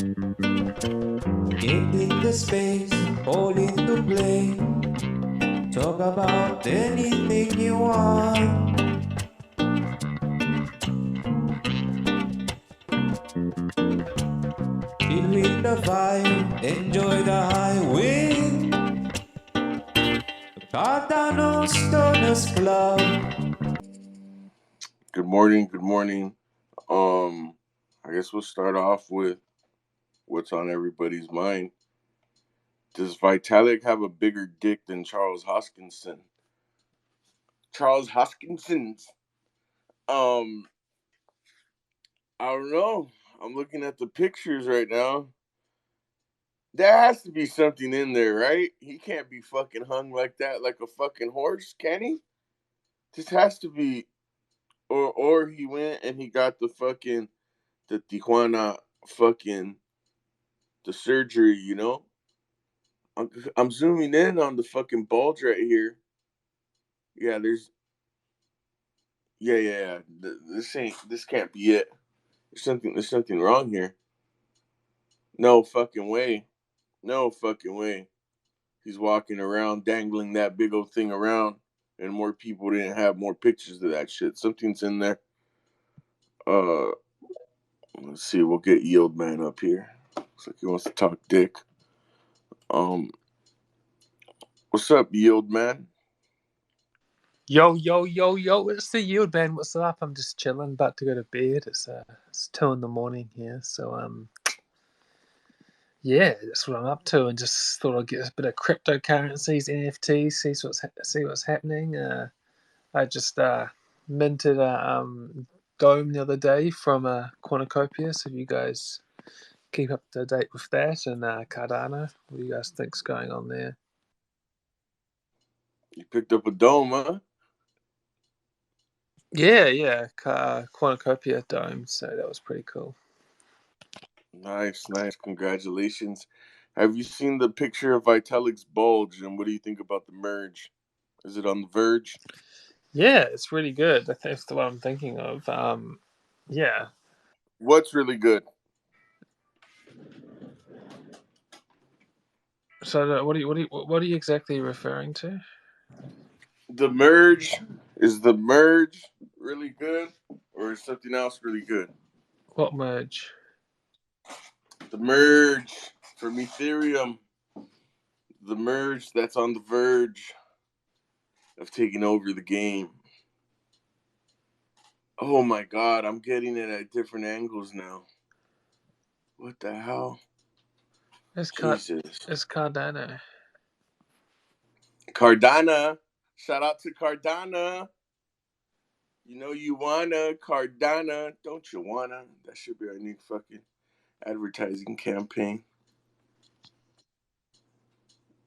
In the space, all in the play. Talk about anything you want. Feel with the vibe, enjoy the highway. Cardano Stoners Club. Good morning. Good morning. I guess we'll start off with what's on everybody's mind. Does Vitalik have a bigger dick than Charles Hoskinson? Charles Hoskinson's. Um, I don't know. I'm looking at the pictures right now. There has to be something in there, right? He can't be fucking hung like that, like a fucking horse, can he? This has to be, or he went and he got the Tijuana fucking the surgery, you know. I'm zooming in on the fucking bulge right here. Yeah, yeah. This can't be it. There's something wrong here. No fucking way. No fucking way. He's walking around dangling that big old thing around, and more people didn't have more pictures of that shit. Something's in there. Uh, let's see. We'll get Yield Man up here. Looks like he wants to talk dick. What's up, Yield Man? Yo, it's the Yield Man. What's up? I'm just chilling, about to go to bed. It's 2 a.m. here, so yeah, that's what I'm up to, and just thought I'd get a bit of cryptocurrencies, NFTs, see what's happening. I just minted a dome the other day from Cornucopia, so if you guys keep up to date with that, and Cardano, what do you guys think's going on there? You picked up a dome, huh? Yeah, Cornucopia dome, so that was pretty cool. Nice. Congratulations. Have you seen the picture of Vitalik's bulge, and what do you think about the merge? Is it on the verge? Yeah, it's really good. That's what I'm thinking of. Yeah. What's really good? So what are you exactly referring to? The merge. Is the merge really good, or is something else really good? What merge? The merge from Ethereum. The merge that's on the verge of taking over the game. Oh my god, I'm getting it at different angles now. What the hell? Jesus. It's Cardano. Cardano. Shout out to Cardano. You know you wanna Cardano, don't you wanna? That should be our new fucking advertising campaign.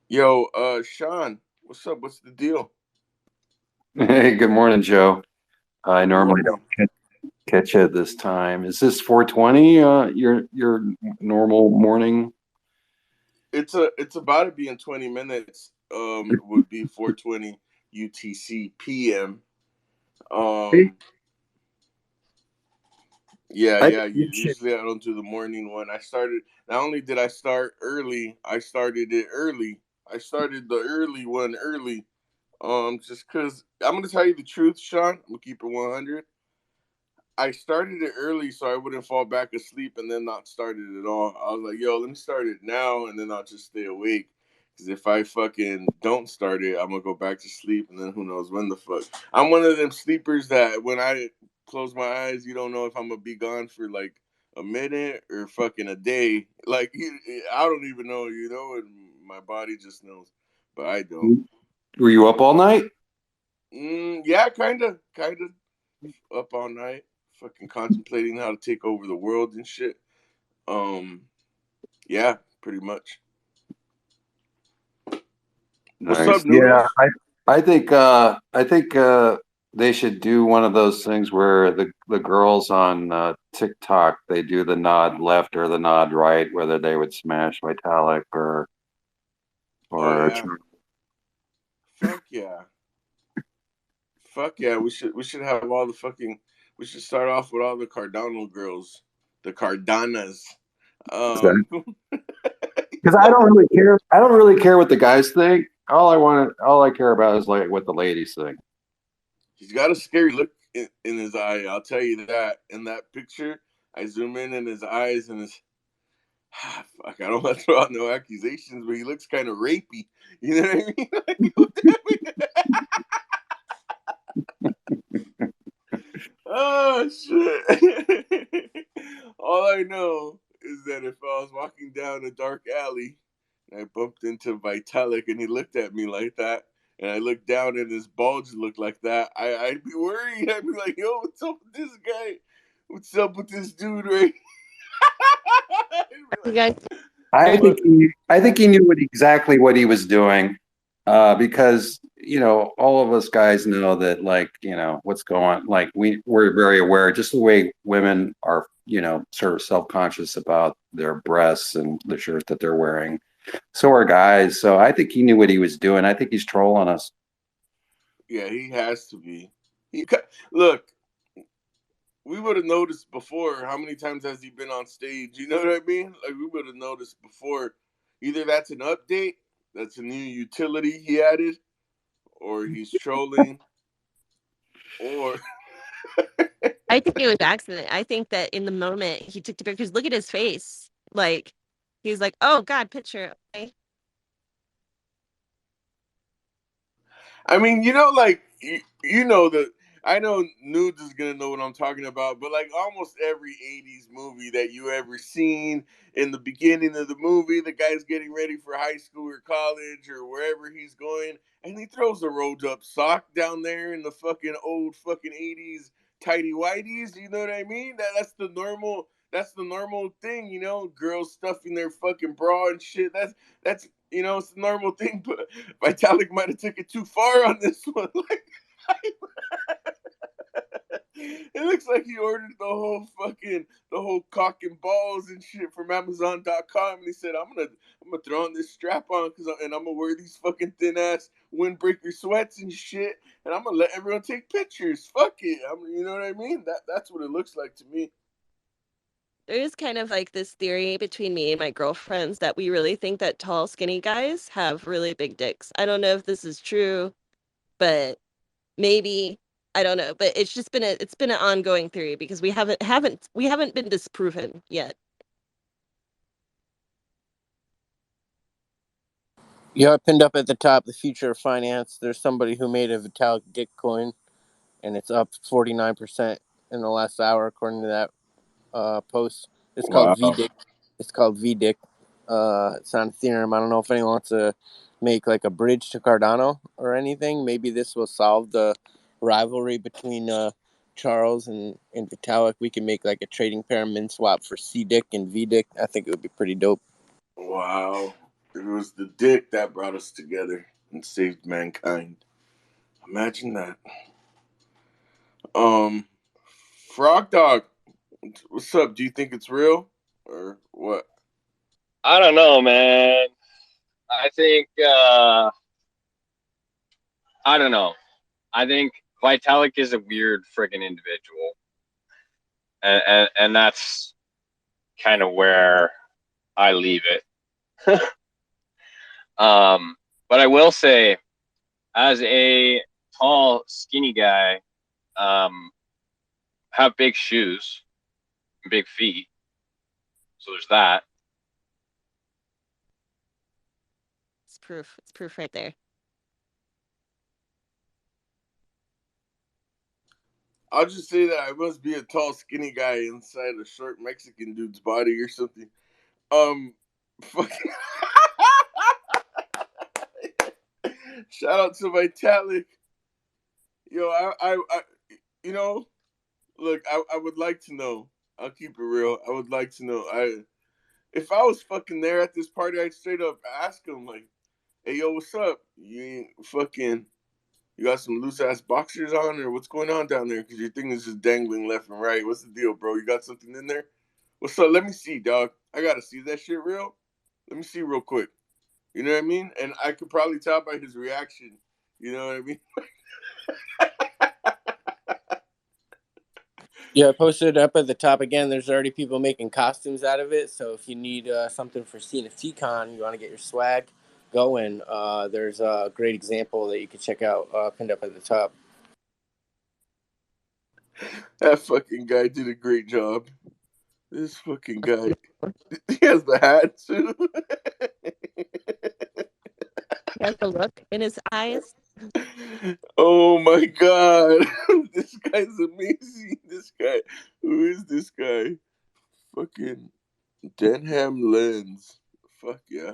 Yo, Sean, what's up? What's the deal? Hey, good morning, Joe. I normally Morning. don't catch you at this time. Is this 4:20? Your normal morning? It's about to be in 20 minutes. It would be 4:20 UTC PM. Yeah. Usually I don't do the morning one. Not only did I start early, I started it early. I started the early one early. Just because I'm gonna tell you the truth, Sean. I'm gonna keep it 100. I started it early so I wouldn't fall back asleep and then not start it at all. I was like, yo, let me start it now and then I'll just stay awake. Because if I fucking don't start it, I'm gonna go back to sleep and then who knows when the fuck. I'm one of them sleepers that when I close my eyes, you don't know if I'm gonna be gone for like a minute or fucking a day. Like I don't even know, and my body just knows, but I don't. Were you up all night? Yeah, kind of up all night, fucking contemplating how to take over the world and shit. Yeah, pretty much. Nice. What's up, Noodles? Yeah, I think they should do one of those things where the girls on TikTok, they do the nod left or the nod right, whether they would smash Vitalik or Yeah. Fuck yeah. We should have all the fucking. We should start off with all the Cardano girls, the Cardanas. Because I don't really care. I don't really care what the guys think. All I care about is like what the ladies think. He's got a scary look in his eye. I'll tell you that. In that picture, I zoom in his eyes and his. Fuck, I don't want to throw out no accusations, but he looks kind of rapey. You know what I mean? Oh shit! All I know is that if I was walking down a dark alley and I bumped into Vitalik and he looked at me like that, and I looked down and his bulge looked like that, I'd be worried. I'd be like, "Yo, what's up with this guy? What's up with this dude?" Right? You guys, I think he knew exactly what he was doing, because all of us guys know that, like, what's going. Like, we're very aware, just the way women are, sort of self-conscious about their breasts and the shirt that they're wearing. So are guys. So I think he knew what he was doing. I think he's trolling us. Yeah, he has to be. Look, we would have noticed before. How many times has he been on stage? You know what I mean? Like, we would have noticed before. Either that's an update, that's a new utility he added, or he's trolling, or I think it was accident. I think that in the moment he took the picture, because look at his face. Like, he was like, "Oh God, picture." Okay. I mean, like that. I know Nudes is gonna know what I'm talking about, but like almost every '80s movie that you ever seen, in the beginning of the movie, the guy's getting ready for high school or college or wherever he's going, and he throws a rolled up sock down there in the fucking old fucking '80s tighty whities. You know what I mean? That's the normal. That's the normal thing, girls stuffing their fucking bra and shit. That's it's the normal thing, but Vitalik might have took it too far on this one. Like, it looks like he ordered the whole cock and balls and shit from Amazon.com, and he said, "I'm gonna throw on this strap on and I'm gonna wear these fucking thin ass windbreaker sweats and shit, and I'm gonna let everyone take pictures. Fuck it, you know what I mean? That's what it looks like to me." There is kind of like this theory between me and my girlfriends that we really think that tall, skinny guys have really big dicks. I don't know if this is true, but maybe. I don't know, but it's just been an ongoing theory because we haven't been disproven yet. You have pinned up at the top the future of finance. There's somebody who made a Vitalik dick coin, and it's up 49% in the last hour, according to that post. It's called Wow. VDick. It's called VDick. It's on Ethereum. I don't know if anyone wants to make like a bridge to Cardano or anything. Maybe this will solve the rivalry between Charles and Vitalik. We can make like a trading pair min swap for CDick and VDick. I think it would be pretty dope. Wow. It was the dick that brought us together and saved mankind. Imagine that. Frog Dog, what's up? Do you think it's real or what? I don't know, man. I think I don't know. I think Vitalik is a weird friggin' individual, and that's kind of where I leave it. But I will say, as a tall, skinny guy, have big shoes, big feet. So there's that. It's proof. It's proof right there. I'll just say that I must be a tall, skinny guy inside a short Mexican dude's body or something. Fucking. Shout out to Vitalik. Yo, I look, I would like to know. I'll keep it real. I would like to know. If I was fucking there at this party, I'd straight up ask him, like, "Hey, yo, what's up? You got some loose ass boxers on, or what's going on down there? Because your thing is just dangling left and right. What's the deal, bro? You got something in there? What's up? Let me see, dog. I gotta see that shit real. Let me see real quick. You know what I mean? And I could probably tell by his reaction. You know what I mean? Yeah, I posted it up at the top again. There's already people making costumes out of it. So if you need something for CNFT Con, you want to get your swag going, there's a great example that you can check out pinned up at the top. That fucking guy did a great job. This fucking guy. He has the hat too. He has the look in his eyes. Oh my god. This guy's amazing. This guy. Who is this guy? Fucking Denham Lens. Fuck yeah.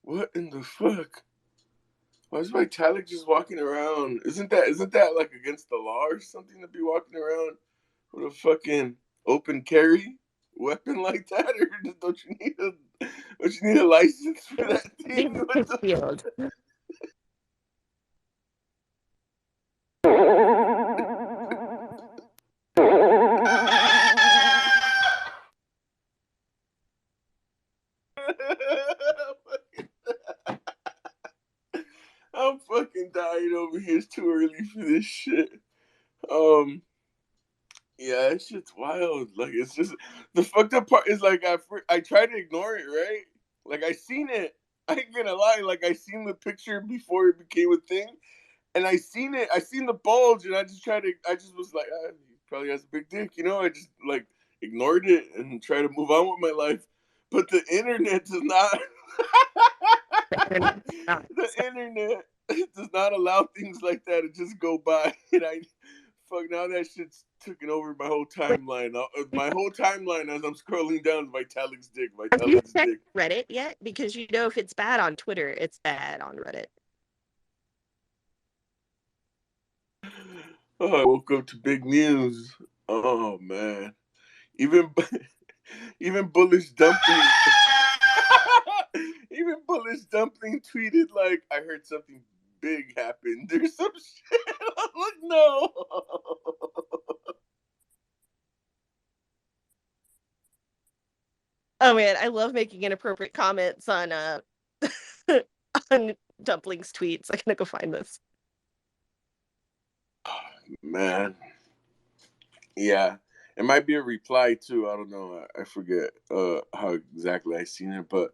What in the fuck? Why is Vitalik just walking around? Isn't that like against the law or something to be walking around with a fucking open carry weapon like that? Or don't you need a license for that thing? What the Field. I'm fucking dying over here. It's too early for this shit. Yeah, that shit's wild. Like, it's just the fucked up part is like I tried to ignore it, right? Like I seen it. I ain't gonna lie. Like I seen the picture before it became a thing, and I seen it. I seen the bulge, and I just was like, he probably has a big dick, you know. I just like ignored it and tried to move on with my life. But the internet does not. The internet does not allow things like that to just go by, and now that shit's taken over my whole timeline. My whole timeline as I'm scrolling down Vitalik's dick. Have you Vitalik's checked dick. Reddit yet? Because you know if it's bad on Twitter, it's bad on Reddit. Oh, I woke up to big news. Oh man, even Bullish Dumpling. Even Bullish Dumpling tweeted like, "I heard something big happened. There's some shit." I'm like, no. Oh man, I love making inappropriate comments on on Dumpling's tweets. I'm gonna go find this. Man. Yeah. It might be a reply too. I don't know. I forget how exactly I seen it. But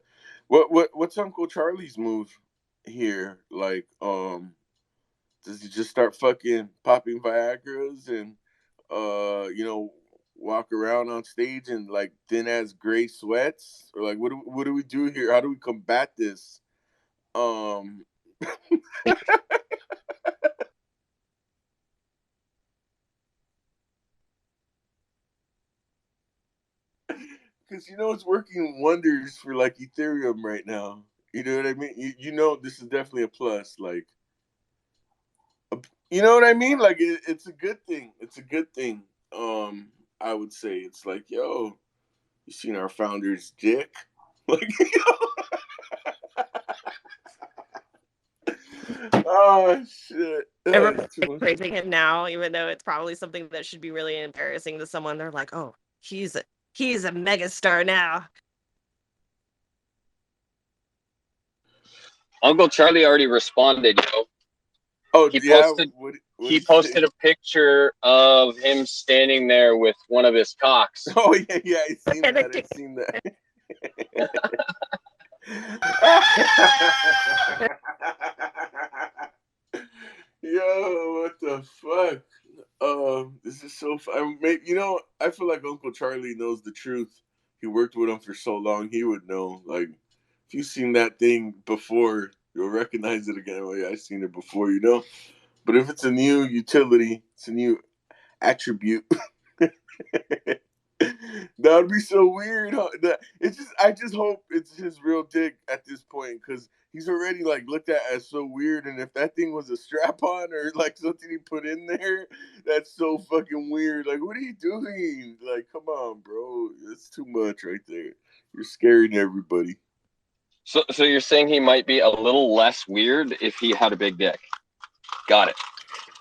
what's Uncle Charlie's move here? Like, does he just start fucking popping Viagra's and walk around on stage in like thin ass gray sweats? Or like what do we do here? How do we combat this? Because it's working wonders for like Ethereum right now. You know what I mean? You know this is definitely a plus. Like, you know what I mean? Like it's a good thing. It's a good thing. I would say it's like, yo, you seen our founder's dick? Like, oh shit. Everyone's praising him now, even though it's probably something that should be really embarrassing to someone. They're like, "Oh, he's a megastar now." Uncle Charlie already responded, yo. Oh, he yeah. Posted a picture of him standing there with one of his cocks. Oh yeah, I seen that. Yo, what the fuck? This is so fun. I feel like Uncle Charlie knows the truth. He worked with him for so long, he would know. Like, if you've seen that thing before, you'll recognize it again. Oh yeah, I've seen it before, But if it's a new utility, it's a new attribute. That would be so weird. Huh? I just hope it's his real dick at this point, because he's already like looked at as so weird. And if that thing was a strap on or like something he put in there, that's so fucking weird. Like, what are you doing? Like, come on, bro. That's too much right there. You're scaring everybody. So you're saying he might be a little less weird if he had a big dick? Got it.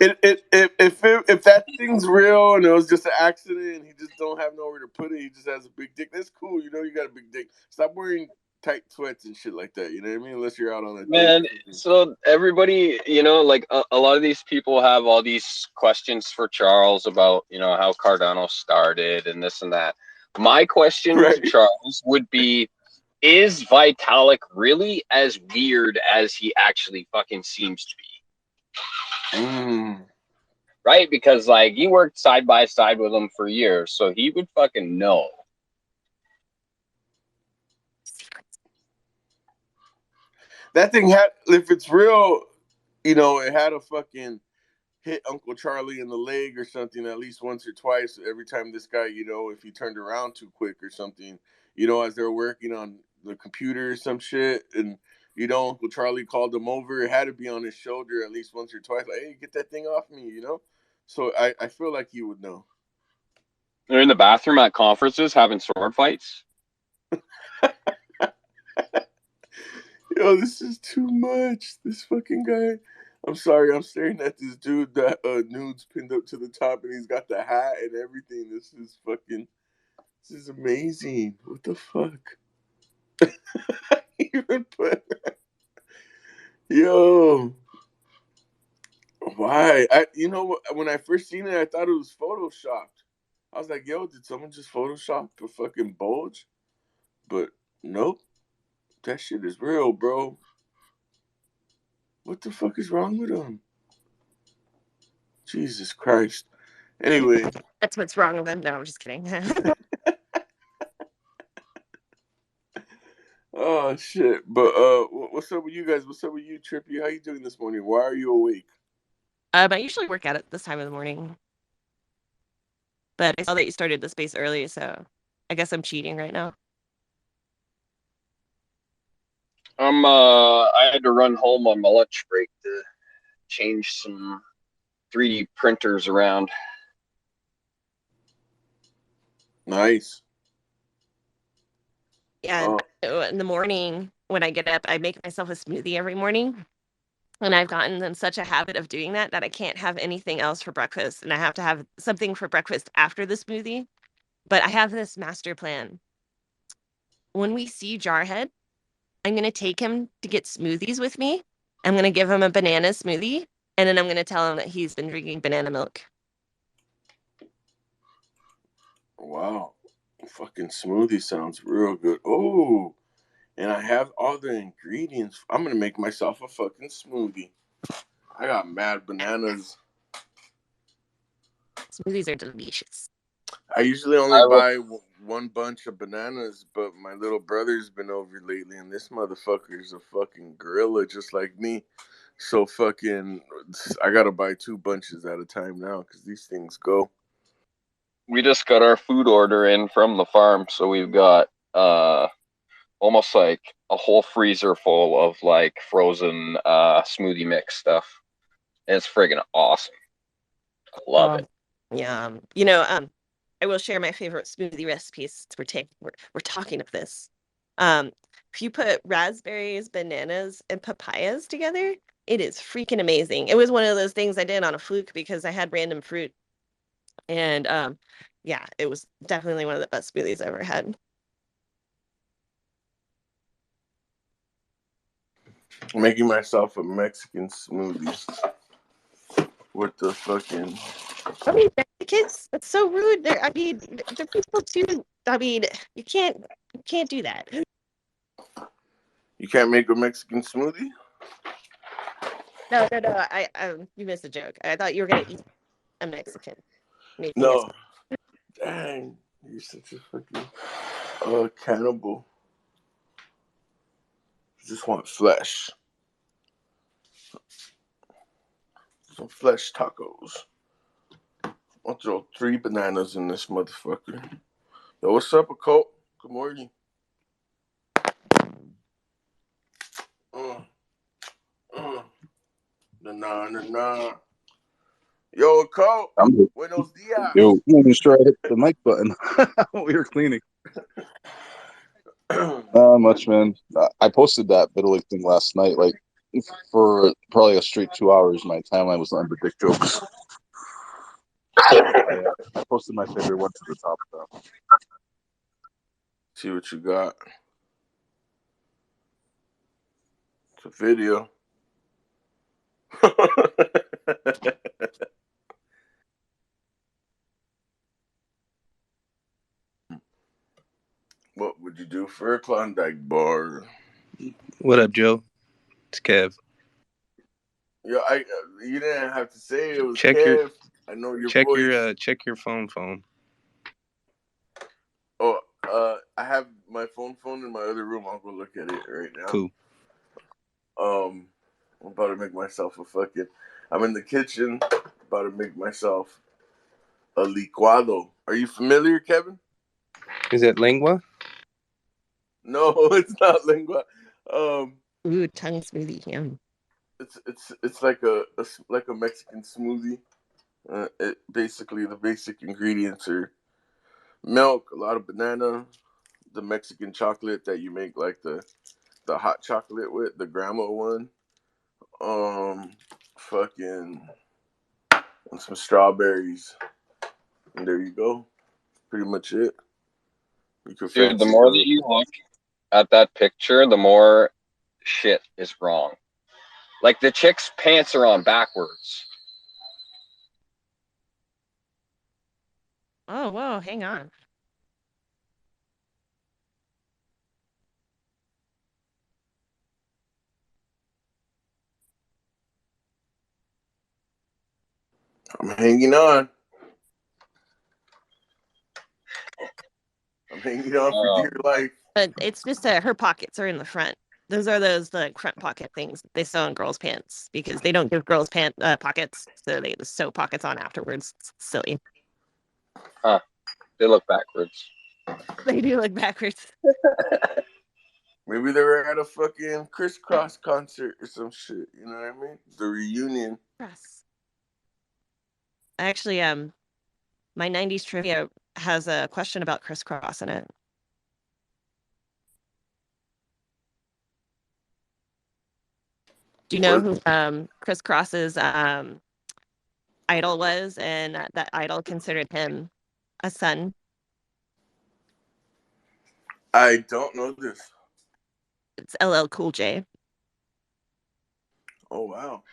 If that thing's real and it was just an accident and he just don't have nowhere to put it, he just has a big dick, that's cool. You got a big dick. Stop wearing tight sweats and shit like that. You know what I mean? Unless you're out on a Man, date. so everybody, like a lot of these people have all these questions for Charles about, how Cardano started and this and that. My question to Charles would be, is Vitalik really as weird as he actually fucking seems to be? Right? Because, you worked side by side with him for years, so he would fucking know. That thing had, if it's real, it had a fucking hit Uncle Charlie in the leg or something at least once or twice. Every time this guy, if he turned around too quick or something, as they're working on the computer or some shit, and Uncle Charlie called him over. It had to be on his shoulder at least once or twice. Like, hey, get that thing off me, So I feel like he would know. They're in the bathroom at conferences having sword fights. Yo, this is too much. This fucking guy. I'm sorry, I'm staring at this dude that nudes pinned up to the top, and he's got the hat and everything. This is amazing. What the fuck? Even put. Yo, why? When I first seen it, I thought it was photoshopped. I was like, yo, did someone just photoshop a fucking bulge? But nope, that shit is real, bro. What the fuck is wrong with him? Jesus Christ. Anyway. That's what's wrong with him. No, I'm just kidding. Oh, shit. But what's up with you guys? What's up with you, Trippy? How you doing this morning? Why are you awake? I usually work out at this time of the morning. But I saw that you started the space early, so I guess I'm cheating right now. I had to run home on my lunch break to change some 3D printers around. Nice. Yeah, in the morning when I get up, I make myself a smoothie every morning. And I've gotten in such a habit of doing that I can't have anything else for breakfast. And I have to have something for breakfast after the smoothie. But I have this master plan. When we see Jarhead, I'm going to take him to get smoothies with me. I'm going to give him a banana smoothie. And then I'm going to tell him that he's been drinking banana milk. Wow. Fucking smoothie sounds real good. Oh, and I have all the ingredients. I'm going to make myself a fucking smoothie. I got mad bananas. Smoothies are delicious. I usually only buy one bunch of bananas, but my little brother's been over lately, and this motherfucker is a fucking gorilla just like me. So fucking, I gotta buy 2 bunches at a time now because these things go. We just got our food order in from the farm, so we've got almost like a whole freezer full of frozen smoothie mix stuff. And it's friggin' awesome. I love it. Yeah. I will share my favorite smoothie recipes. We're talking of this. If you put raspberries, bananas, and papayas together, it is freaking amazing. It was one of those things I did on a fluke because I had random fruit. And yeah, it was definitely one of the best smoothies I ever had. I'm making myself a Mexican smoothie with the fucking. I mean, Mexicans, that's so rude. They're people too. I mean, you can't do that. You can't make a Mexican smoothie? No. You missed a joke. I thought you were gonna eat a Mexican. No. Dang, you're such a fucking cannibal. You just want flesh. Some flesh tacos. I'll throw 3 bananas in this motherfucker. Yo, what's up, Occult? Good morning. Nah. Yo, Occult. Buenos dias. Yo, I just tried to hit the mic button while we were cleaning. Not much, man. I posted that Vitalik thing last night. For probably a straight 2 hours, my timeline was nothing but dick jokes. I posted my favorite one to the top, though. See what you got. It's a video. What would you do for a Klondike bar? What up, Joe? It's Kev. Yeah, you didn't have to say it was Check Kev. I know your voice. Check your phone. Oh, I have my phone in my other room. I'll go look at it right now. Cool. I'm about to make myself I'm in the kitchen, about to make myself a licuado. Are you familiar, Kevin? Is it lengua? No, it's not lengua. Ooh, tongue smoothie. Yum. It's like a Mexican smoothie. Basically the basic ingredients are milk, a lot of banana, the Mexican chocolate that you make like the hot chocolate with, the grandma one. Fucking and some strawberries. And there you go. Pretty much it. You can Dude, the more that you look at that picture, the more shit is wrong. Like the chick's pants are on backwards. Oh, whoa, hang on. I'm hanging on. I'm hanging on for dear life. But it's just her pockets are in the front. Those are those front pocket things that they sew in girls' pants because they don't give girls' pockets, so they just sew pockets on afterwards. It's silly. Huh. They look backwards. They do look backwards. Maybe they were at a fucking Crisscross concert or some shit. You know what I mean? The reunion. Yes. Actually, my 90s trivia has a question about Crisscross in it. Do you know who Crisscross's idol was, and that idol considered him a son? I don't know this. It's LL Cool J. Oh wow.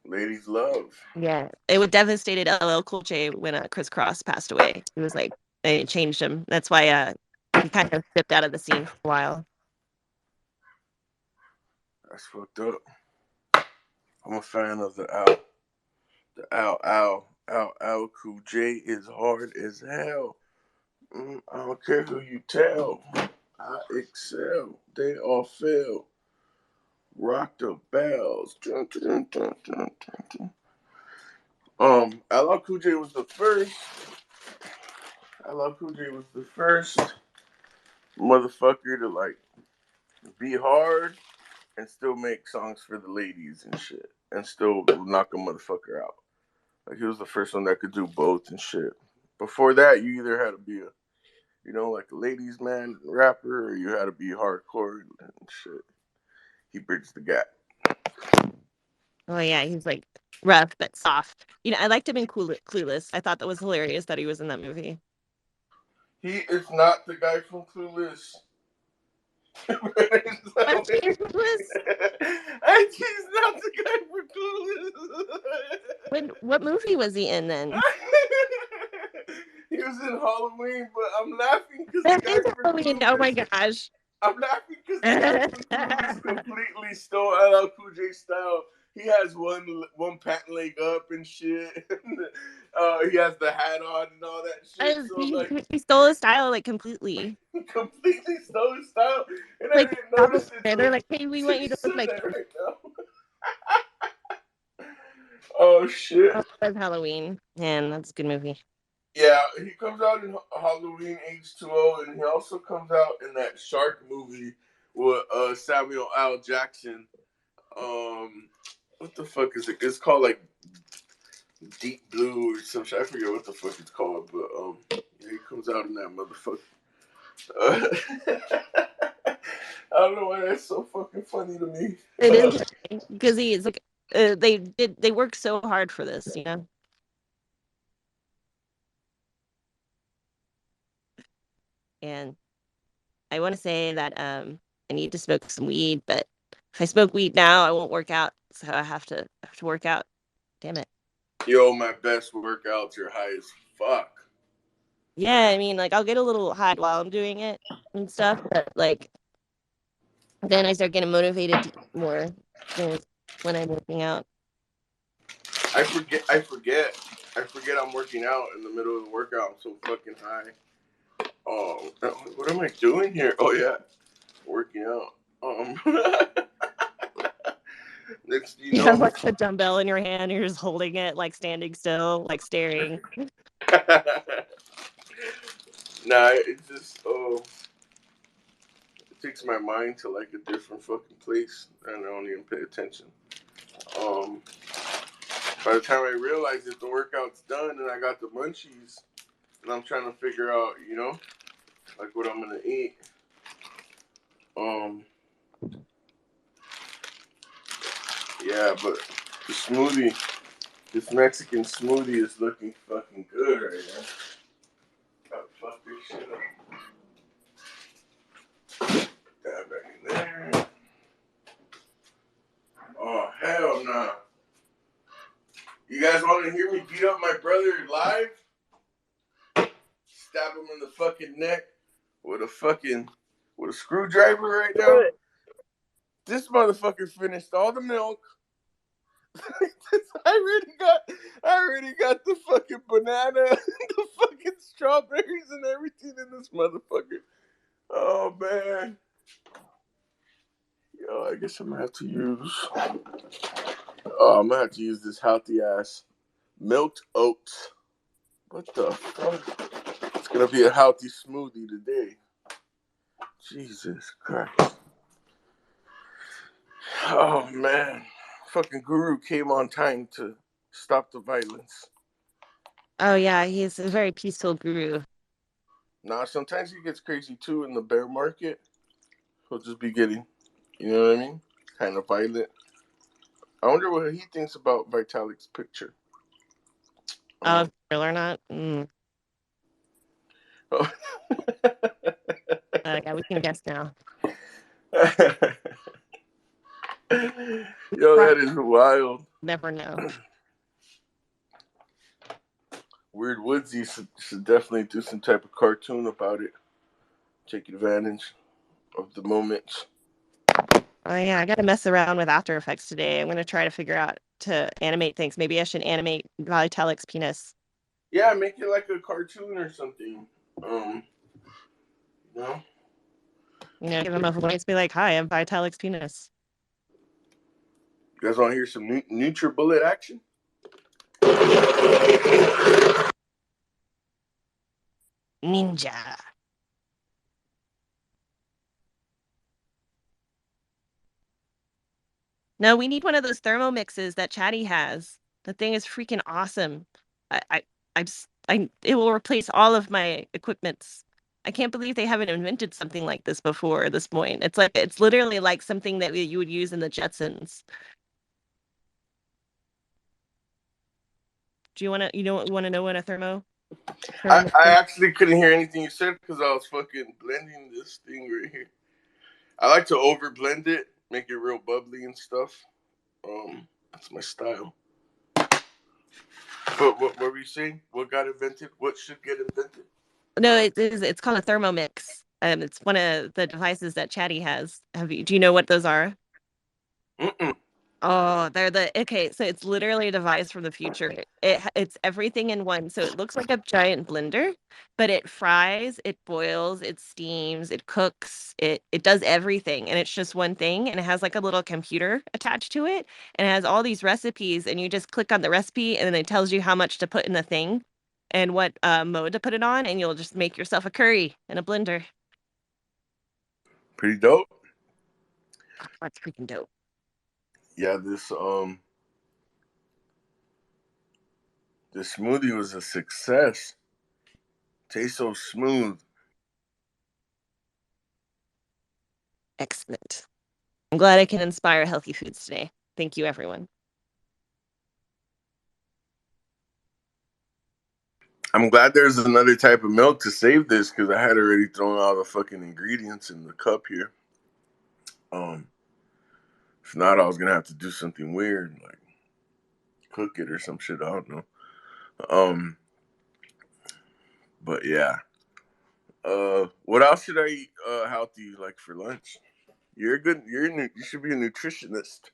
Ladies love. Yeah, it would devastated LL Cool J when Crisscross passed away. It was like they changed him. That's why he kind of dipped out of the scene for a while. That's fucked up. I'm a fan of the Al. The Al Cool J is hard as hell. I don't care who you tell. I excel. They all fail. Rock the bells. Dun, dun, dun, dun, dun, dun. LL Cool J was the first. LL Cool J was the first motherfucker to like be hard and still make songs for the ladies and shit, and still knock a motherfucker out. Like he was the first one that could do both and shit. Before that, you either had to be like a ladies man rapper, or you had to be hardcore and shit. He bridged the gap. Oh yeah, he's like rough but soft. I liked him in Clueless. I thought that was hilarious that he was in that movie. He is not the guy from Clueless. He's not the guy from Clueless. What movie was he in then? He was in Halloween, but I'm laughing because That is Halloween. Oh my gosh. I'm laughing because the guy from Clueless completely stole LL Cool J style. He has one pant leg up and shit. He has the hat on and all that shit. So he stole his style completely. He completely stole his style, and I Like didn't notice it. they're like, "Hey, we want you to look like that right now." Oh shit! Oh, that's Halloween, and that's a good movie. Yeah, he comes out in Halloween H2O, and he also comes out in that shark movie with Samuel L. Jackson. What the fuck is it? It's called like Deep Blue or some shit. I forget what the fuck it's called, but yeah, he comes out in that motherfucker. I don't know why that's so fucking funny to me. It is because he is like they worked so hard for this, And I want to say that I need to smoke some weed, but if I smoke weed now, I won't work out. So I have to work out. Damn it. Yo, my best workouts are high as fuck. Yeah, I mean, like I'll get a little high while I'm doing it and stuff, but like then I start getting motivated to eat more when I'm working out. I forget I'm working out in the middle of the workout. I'm so fucking high. Oh, what am I doing here? Oh yeah, working out. Next thing you You know, have like the dumbbell in your hand, you're just holding it, like standing still, like staring. nah, it just it takes my mind to like a different fucking place, and I don't even pay attention. By the time I realize that the workout's done and I got the munchies, and I'm trying to figure out, like what I'm gonna eat. Yeah, but the smoothie, this Mexican smoothie is looking fucking good right now. Gotta fuck this shit up. That back in there. Oh, hell nah. You guys want to hear me beat up my brother live? Stab him in the fucking neck with a screwdriver right now? This motherfucker finished all the milk. I already got the fucking banana, the fucking strawberries and everything in this motherfucker. Oh man. Yo, I guess I'm gonna have to use this healthy ass milked oats. What the fuck? It's gonna be a healthy smoothie today. Jesus Christ. Oh man. Fucking Guru came on time to stop the violence. Oh yeah, he's a very peaceful guru. Nah, sometimes he gets crazy too in the bear market. He'll just be getting, you know what I mean? Kind of violent. I wonder what he thinks about Vitalik's picture. Oh, real or not? Mm. Oh. Yeah, we can guess now. Yo, that is wild. Never know. Weird Woodsy should definitely do some type of cartoon about it. Take advantage of the moment. Oh yeah, I gotta mess around with After Effects today. I'm gonna try to figure out to animate things. Maybe I should animate Vitalik's penis. Yeah, make it like a cartoon or something. No? Give him a voice, be like, "Hi, I'm Vitalik's penis." You guys want to hear some NutriBullet action? Ninja. No, we need one of those thermo mixes that Chatty has. The thing is freaking awesome. It will replace all of my equipments. I can't believe they haven't invented something like this before at this point. It's literally like something that you would use in the Jetsons. Do you want to know what a thermo I is? actually couldn't hear anything you said because I was fucking blending this thing right here. I like to over blend it, make it real bubbly and stuff. That's my style. But what were you saying? What got invented? What should get invented? No, it's called a Thermomix. It's one of the devices that Chatty has. Do you know what those are? Mm-mm. Oh, so it's literally a device from the future. It's everything in one. So it looks like a giant blender, but it fries, it boils, it steams, it cooks, it does everything. And it's just one thing. And it has like a little computer attached to it. And it has all these recipes. And you just click on the recipe and then it tells you how much to put in the thing and what mode to put it on. And you'll just make yourself a curry in a blender. Pretty dope. Oh, that's freaking dope. Yeah, this smoothie was a success. Tastes so smooth. Excellent. I'm glad I can inspire healthy foods today. Thank you, everyone. I'm glad there's another type of milk to save this because I had already thrown all the fucking ingredients in the cup here. If not, I was gonna have to do something weird, like cook it or some shit. I don't know. But yeah. What else should I eat healthy like for lunch? You're good. You should be a nutritionist.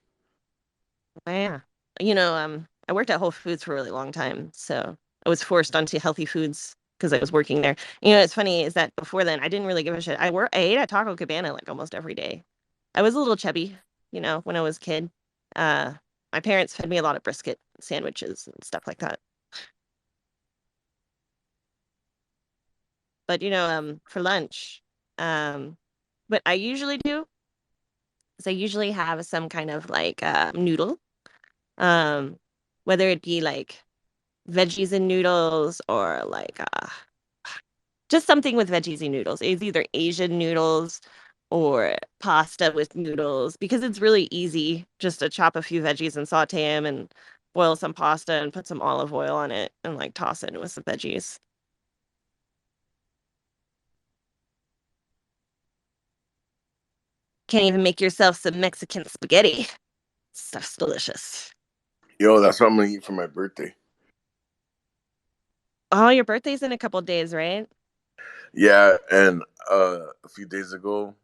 Yeah. I worked at Whole Foods for a really long time, so I was forced onto healthy foods because I was working there. It's funny is that before then I didn't really give a shit. I ate at Taco Cabana like almost every day. I was a little chubby, when I was a kid. Uh, my parents fed me a lot of brisket sandwiches and stuff like that. But for lunch, what I usually do is I usually have some kind of like noodle, um, whether it be like veggies and noodles or like just something with veggies and noodles. It's either Asian noodles or pasta with noodles because it's really easy just to chop a few veggies and saute them and boil some pasta and put some olive oil on it and like toss it with some veggies. Can't even make yourself some Mexican spaghetti. Stuff's delicious. Yo, that's what I'm gonna eat for my birthday. Oh, your birthday's in a couple days, right? Yeah, and a few days ago,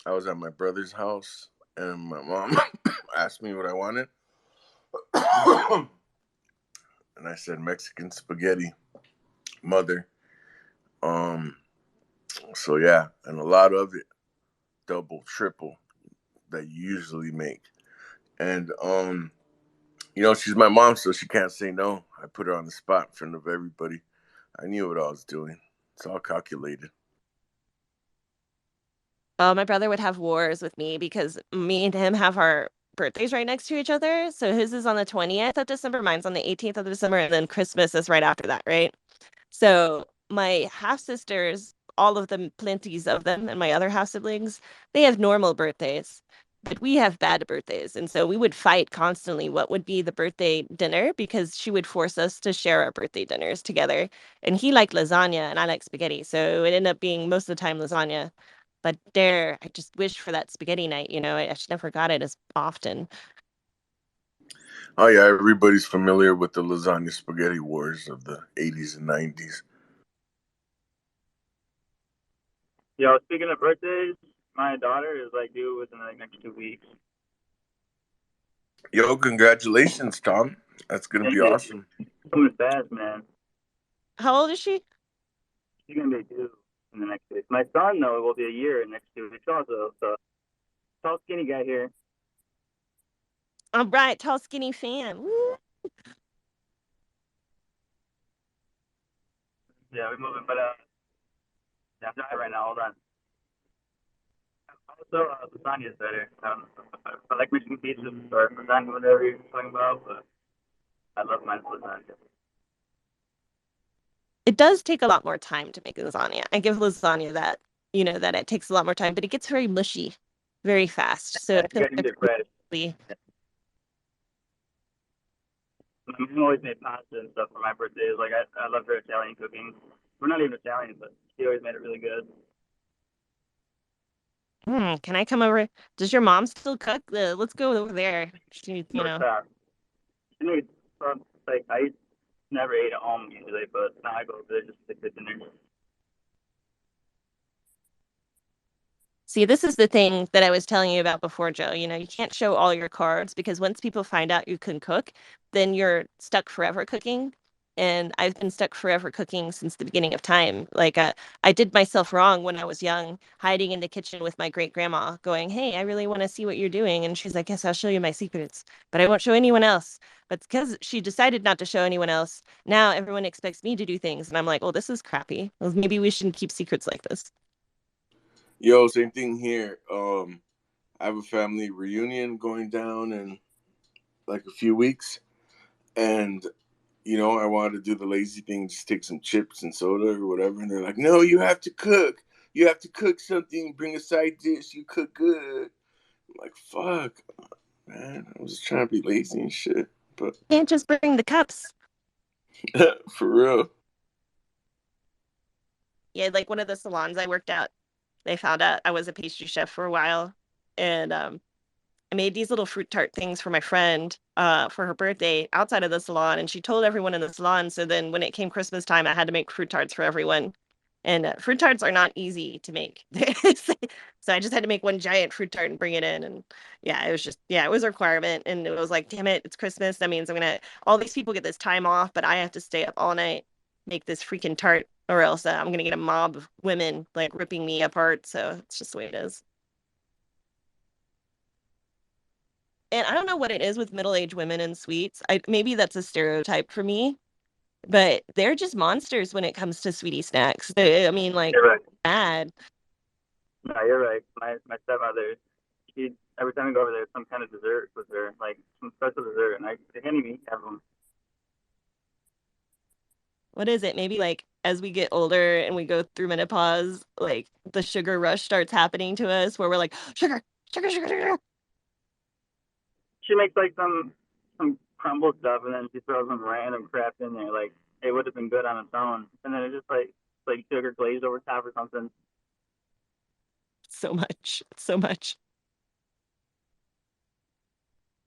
I was at my brother's house, and my mom asked me what I wanted, and I said Mexican spaghetti, mother. Um, so yeah, and a lot of it, double, triple that you usually make, and she's my mom, so she can't say no. I put her on the spot in front of everybody. I knew what I was doing. It's all calculated. Oh, my brother would have wars with me because me and him have our birthdays right next to each other. So his is on the 20th of December, mine's on the 18th of December, and then Christmas is right after that, right? So my half sisters, all of them, plenties of them, and my other half siblings, they have normal birthdays, but we have bad birthdays. And so we would fight constantly what would be the birthday dinner because she would force us to share our birthday dinners together. And he liked lasagna and I like spaghetti. So it ended up being most of the time lasagna. But I just wish for that spaghetti night, I just never got it as often. Oh yeah, everybody's familiar with the lasagna spaghetti wars of the 80s and 90s. Yo, speaking of birthdays, my daughter is like due within the next 2 weeks. Yo, congratulations, Tom. That's gonna be awesome. It's coming fast, man. How old is she? She's gonna be due in the next 2 weeks. My son, though, will be a year in the next 2 weeks also. So, tall, skinny guy here. All right, tall, skinny fan. Woo. Yeah, we're moving, but yeah, I'm driving right now. Hold on. Also, lasagna is better. I like making pizza or lasagna, whatever you're talking about, but I love mine lasagna. It does take a lot more time to make lasagna. I give lasagna that, that it takes a lot more time, but it gets very mushy very fast. So You guys need to bread. My mom always made pasta and stuff for my birthdays. Like, I love her Italian cooking. We're not even Italian, but she always made it really good. Can I come over? Does your mom still cook? Let's go over there. She made like I never ate at home usually, but now I go over there just to cook dinner. See, this is the thing that I was telling you about before, Joe. You can't show all your cards because once people find out you can cook, then you're stuck forever cooking. And I've been stuck forever cooking since the beginning of time. Like, I did myself wrong when I was young, hiding in the kitchen with my great grandma, going, "Hey, I really want to see what you're doing." And she's like, "Yes, I'll show you my secrets, but I won't show anyone else." But because she decided not to show anyone else, now everyone expects me to do things. And I'm like, "Oh, this is crappy. Well, maybe we shouldn't keep secrets like this." Yo, same thing here. I have a family reunion going down in like a few weeks, and I wanted to do the lazy thing, just take some chips and soda or whatever, and they're like, "No, you have to cook. You have to cook something. Bring a side dish. You cook good." I'm like, "Fuck, man! I was just trying to be lazy and shit." But Can't just bring the cups. for real. Yeah, like one of the salons I worked at, they found out I was a pastry chef for a while. and I made these little fruit tart things for my friend for her birthday outside of the salon, and she told everyone in the salon. So then when it came Christmas time, I had to make fruit tarts for everyone. And fruit tarts are not easy to make. So I just had to make one giant fruit tart and bring it in. And yeah, it was just, yeah, it was a requirement. And it was like, damn it, it's Christmas. That means all these people get this time off, but I have to stay up all night, make this freaking tart, or else I'm going to get a mob of women like ripping me apart. So it's just the way it is. And I don't know what it is with middle-aged women and sweets. Maybe that's a stereotype for me, but they're just monsters when it comes to sweetie snacks. I mean, like, You're right. bad. No, you're right. My stepmother, she every time we go over there, some kind of dessert with her, like some special dessert, and I can't even have them. What is it? Maybe like as we get older and we go through menopause, like the sugar rush starts happening to us where we're like, sugar, sugar, sugar, sugar. She makes like some crumble stuff, and then she throws some random crap in there. Like it would have been good on its own, and then it's just like sugar glazed over top or something. So much, so much.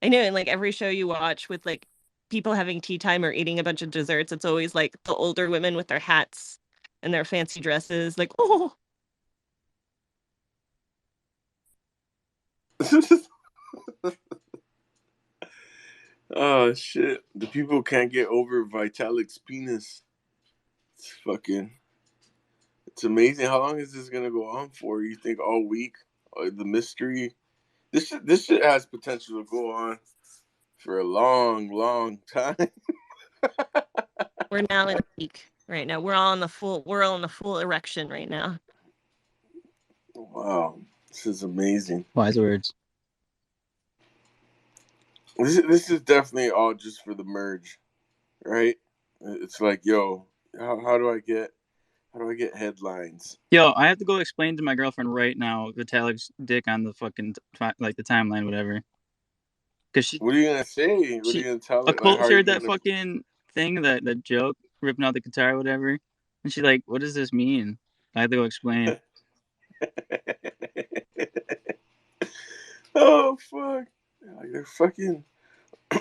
I know, and like every show you watch with like people having tea time or eating a bunch of desserts, it's always like the older women with their hats and their fancy dresses, like, oh. Oh shit! The people can't get over Vitalik's penis. It's amazing. How long is this gonna go on for? You think all week? The mystery. This shit has potential to go on for a long time. We're now in a peak right now. We're all in the full erection right now. Wow, this is amazing. Wise words. This is definitely all just for the merge, right? It's like, yo, how do I get headlines? Yo, I have to go explain to my girlfriend right now Vitalik's dick on the fucking like the timeline, whatever. Cause what are you gonna say? What are you gonna tell a it? Like, cult how are you shared that gonna... fucking thing, that joke, ripping out the guitar, whatever. And she's like, "What does this mean?" I have to go explain. Oh fuck! Like, they're fucking.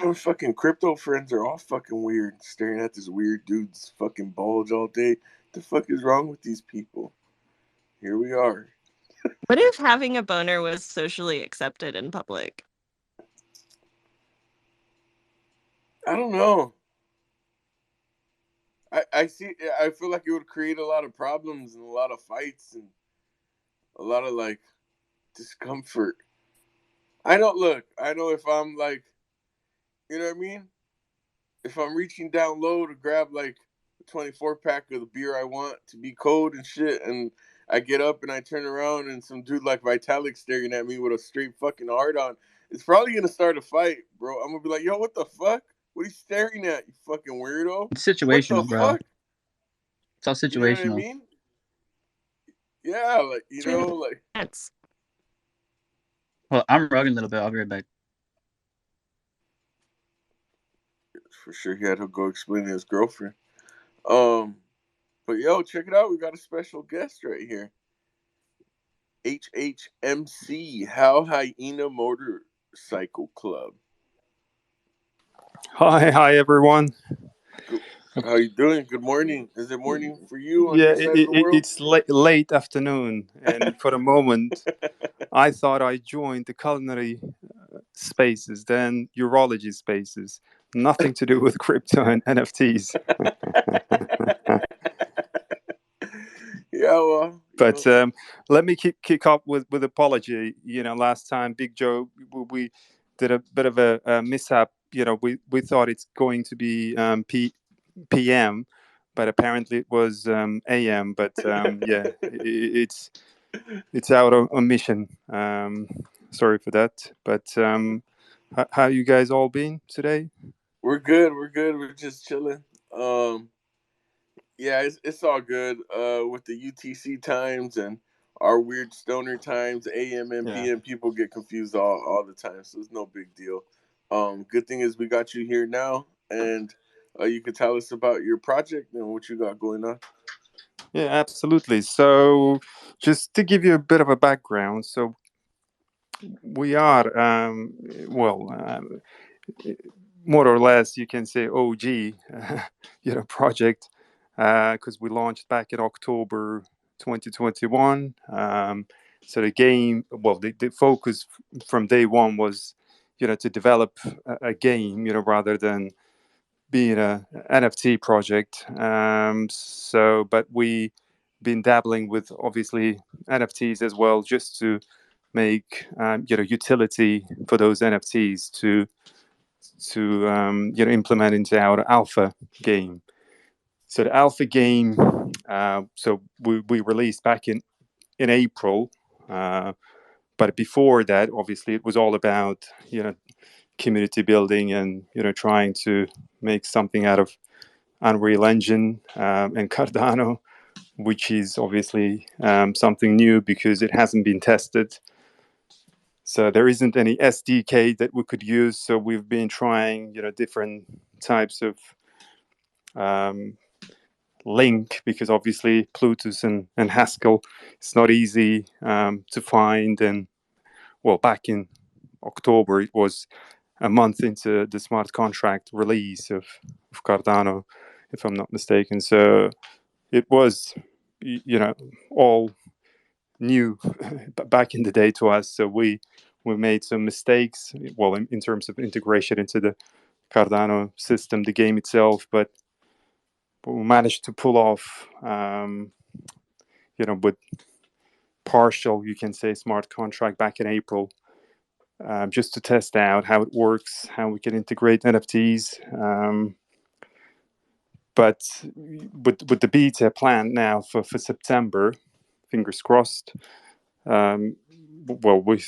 Our fucking crypto friends are all fucking weird, staring at this weird dude's fucking bulge all day. What the fuck is wrong with these people? Here we are. What if having a boner was socially accepted in public? I don't know. I feel like it would create a lot of problems and a lot of fights and a lot of like discomfort. I know if I'm like, you know what I mean? If I'm reaching down low to grab like a 24 pack of the beer I want to be cold and shit, and I get up and I turn around and some dude like Vitalik staring at me with a straight fucking hard on, it's probably gonna start a fight, bro. I'm gonna be like, yo, what the fuck? What are you staring at, you fucking weirdo? It's situational, what the bro. fuck? It's all situational. You know what I mean? Yeah, like, you know, like. Well, I'm rugging a little bit. I'll be right back. For sure, he had to go explain to his girlfriend. But yo, check it out. We got a special guest right here. HHMC, How Hyena Motorcycle Club. Hi everyone. How you doing? Good morning. Is it morning for you on Yeah, your side of the world? it's late afternoon, and for a moment, I thought I joined the culinary spaces, then urology spaces. Nothing to do with crypto and NFTs. Yeah, well. But let me kick off with apology. You know, last time, Big Joe, we did a bit of a mishap. You know, we thought it's going to be PM, but apparently it was AM. But yeah, it's our omission. Sorry for that. But how you guys all been today? We're good. We're just chilling. Yeah, it's all good. With the UTC times and our weird stoner times, AM and PM, people get confused all the time. So it's no big deal. Good thing is we got you here now, and you can tell us about your project and what you got going on. Yeah, absolutely. So just to give you a bit of a background, so we are more or less, you can say OG, project, because we launched back in October 2021. So the game, the focus from day one was, to develop a game, rather than being a NFT project. But we been dabbling with obviously NFTs as well, just to make utility for those NFTs to implement into our alpha game. So the alpha game, so we released back in April, but before that, obviously, it was all about community building and trying to make something out of Unreal Engine and Cardano, which is obviously something new because it hasn't been tested. So there isn't any SDK that we could use. So we've been trying, different types of link, because obviously Plutus and Haskell, it's not easy to find. And back in October, it was a month into the smart contract release of Cardano, if I'm not mistaken. So it was, all new back in the day to us. So we made some mistakes, in terms of integration into the Cardano system, the game itself, but we managed to pull off, with partial, you can say, smart contract back in April, just to test out how it works, how we can integrate NFTs. But with the beta plan now for September, fingers crossed. We're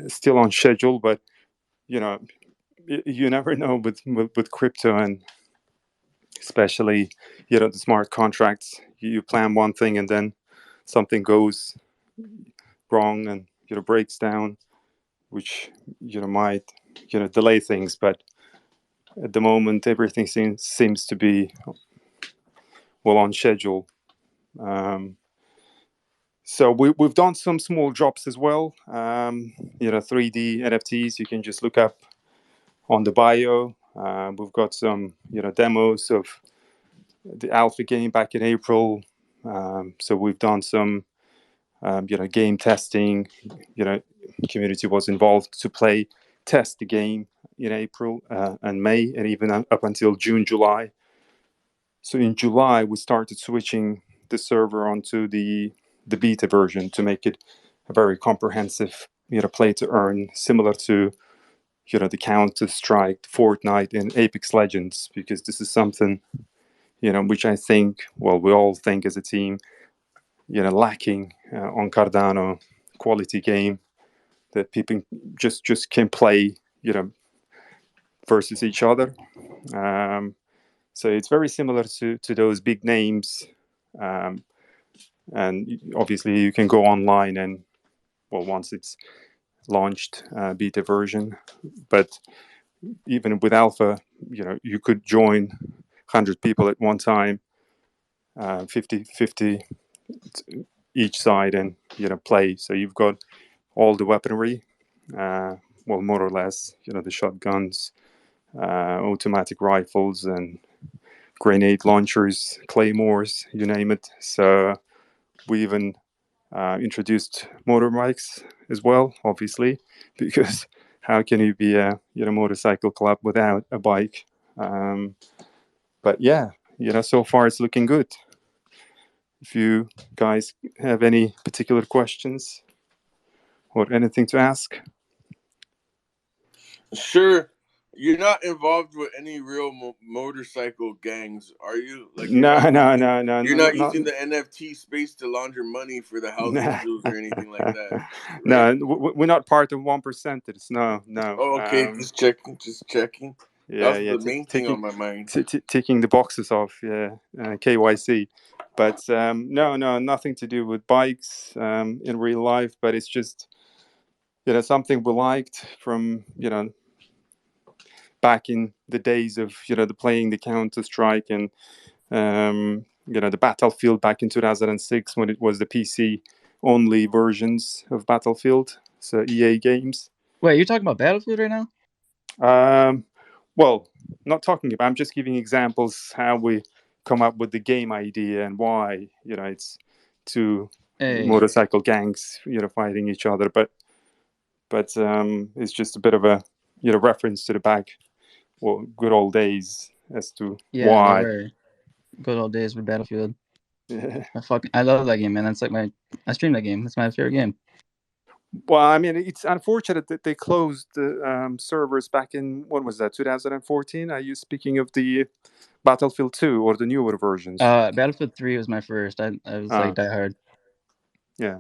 still on schedule, but you never know with crypto, and especially the smart contracts. You plan one thing and then something goes wrong and breaks down, which might delay things. But at the moment, everything seems to be on schedule. So we've done some small drops as well. 3D NFTs. You can just look up on the bio. We've got some demos of the alpha game back in April. So we've done some game testing. Community was involved to test the game in April and May, and even up until June, July. So in July, we started switching the server onto the beta version to make it a very comprehensive play to earn, similar to the Counter-Strike, Fortnite, and Apex Legends, because this is something which I think, we all think as a team, lacking on Cardano, quality game that people just can play versus each other. So it's very similar to those big names. And obviously you can go online and, once it's launched, beta version. But even with alpha, you could join 100 people at one time, 50 each side, and play. So you've got all the weaponry, more or less, the shotguns, automatic rifles, and grenade launchers, claymores, you name it. So we even introduced motorbikes as well, obviously, because how can you be a motorcycle club without a bike? But yeah, so far it's looking good. If you guys have any particular questions or anything to ask. Sure. You're not involved with any real motorcycle gangs, are you? Like No. You're not using the NFT space to launder money for the housing deals or anything like that. Right? No, we're not part of 1%ers. No. Oh, okay, just checking. That's the main thing on my mind. Ticking the boxes off, KYC. But no, nothing to do with bikes in real life. But it's just something we liked from back in the days of the playing the Counter-Strike and the Battlefield back in 2006, when it was the PC only versions of Battlefield. so EA Games. Wait, you're talking about Battlefield right now? Well, not talking about. I'm just giving examples how we come up with the game idea and why. It's two motorcycle gangs, fighting each other. But it's just a bit of a reference to the good old days as to why. They were good old days with Battlefield. I love that game, man. That's like I stream that game. That's my favorite game. Well, I mean, it's unfortunate that they closed the servers back in, when was that, 2014? Are you speaking of the Battlefield 2 or the newer versions? Battlefield 3 was my first. I was like diehard. Yeah.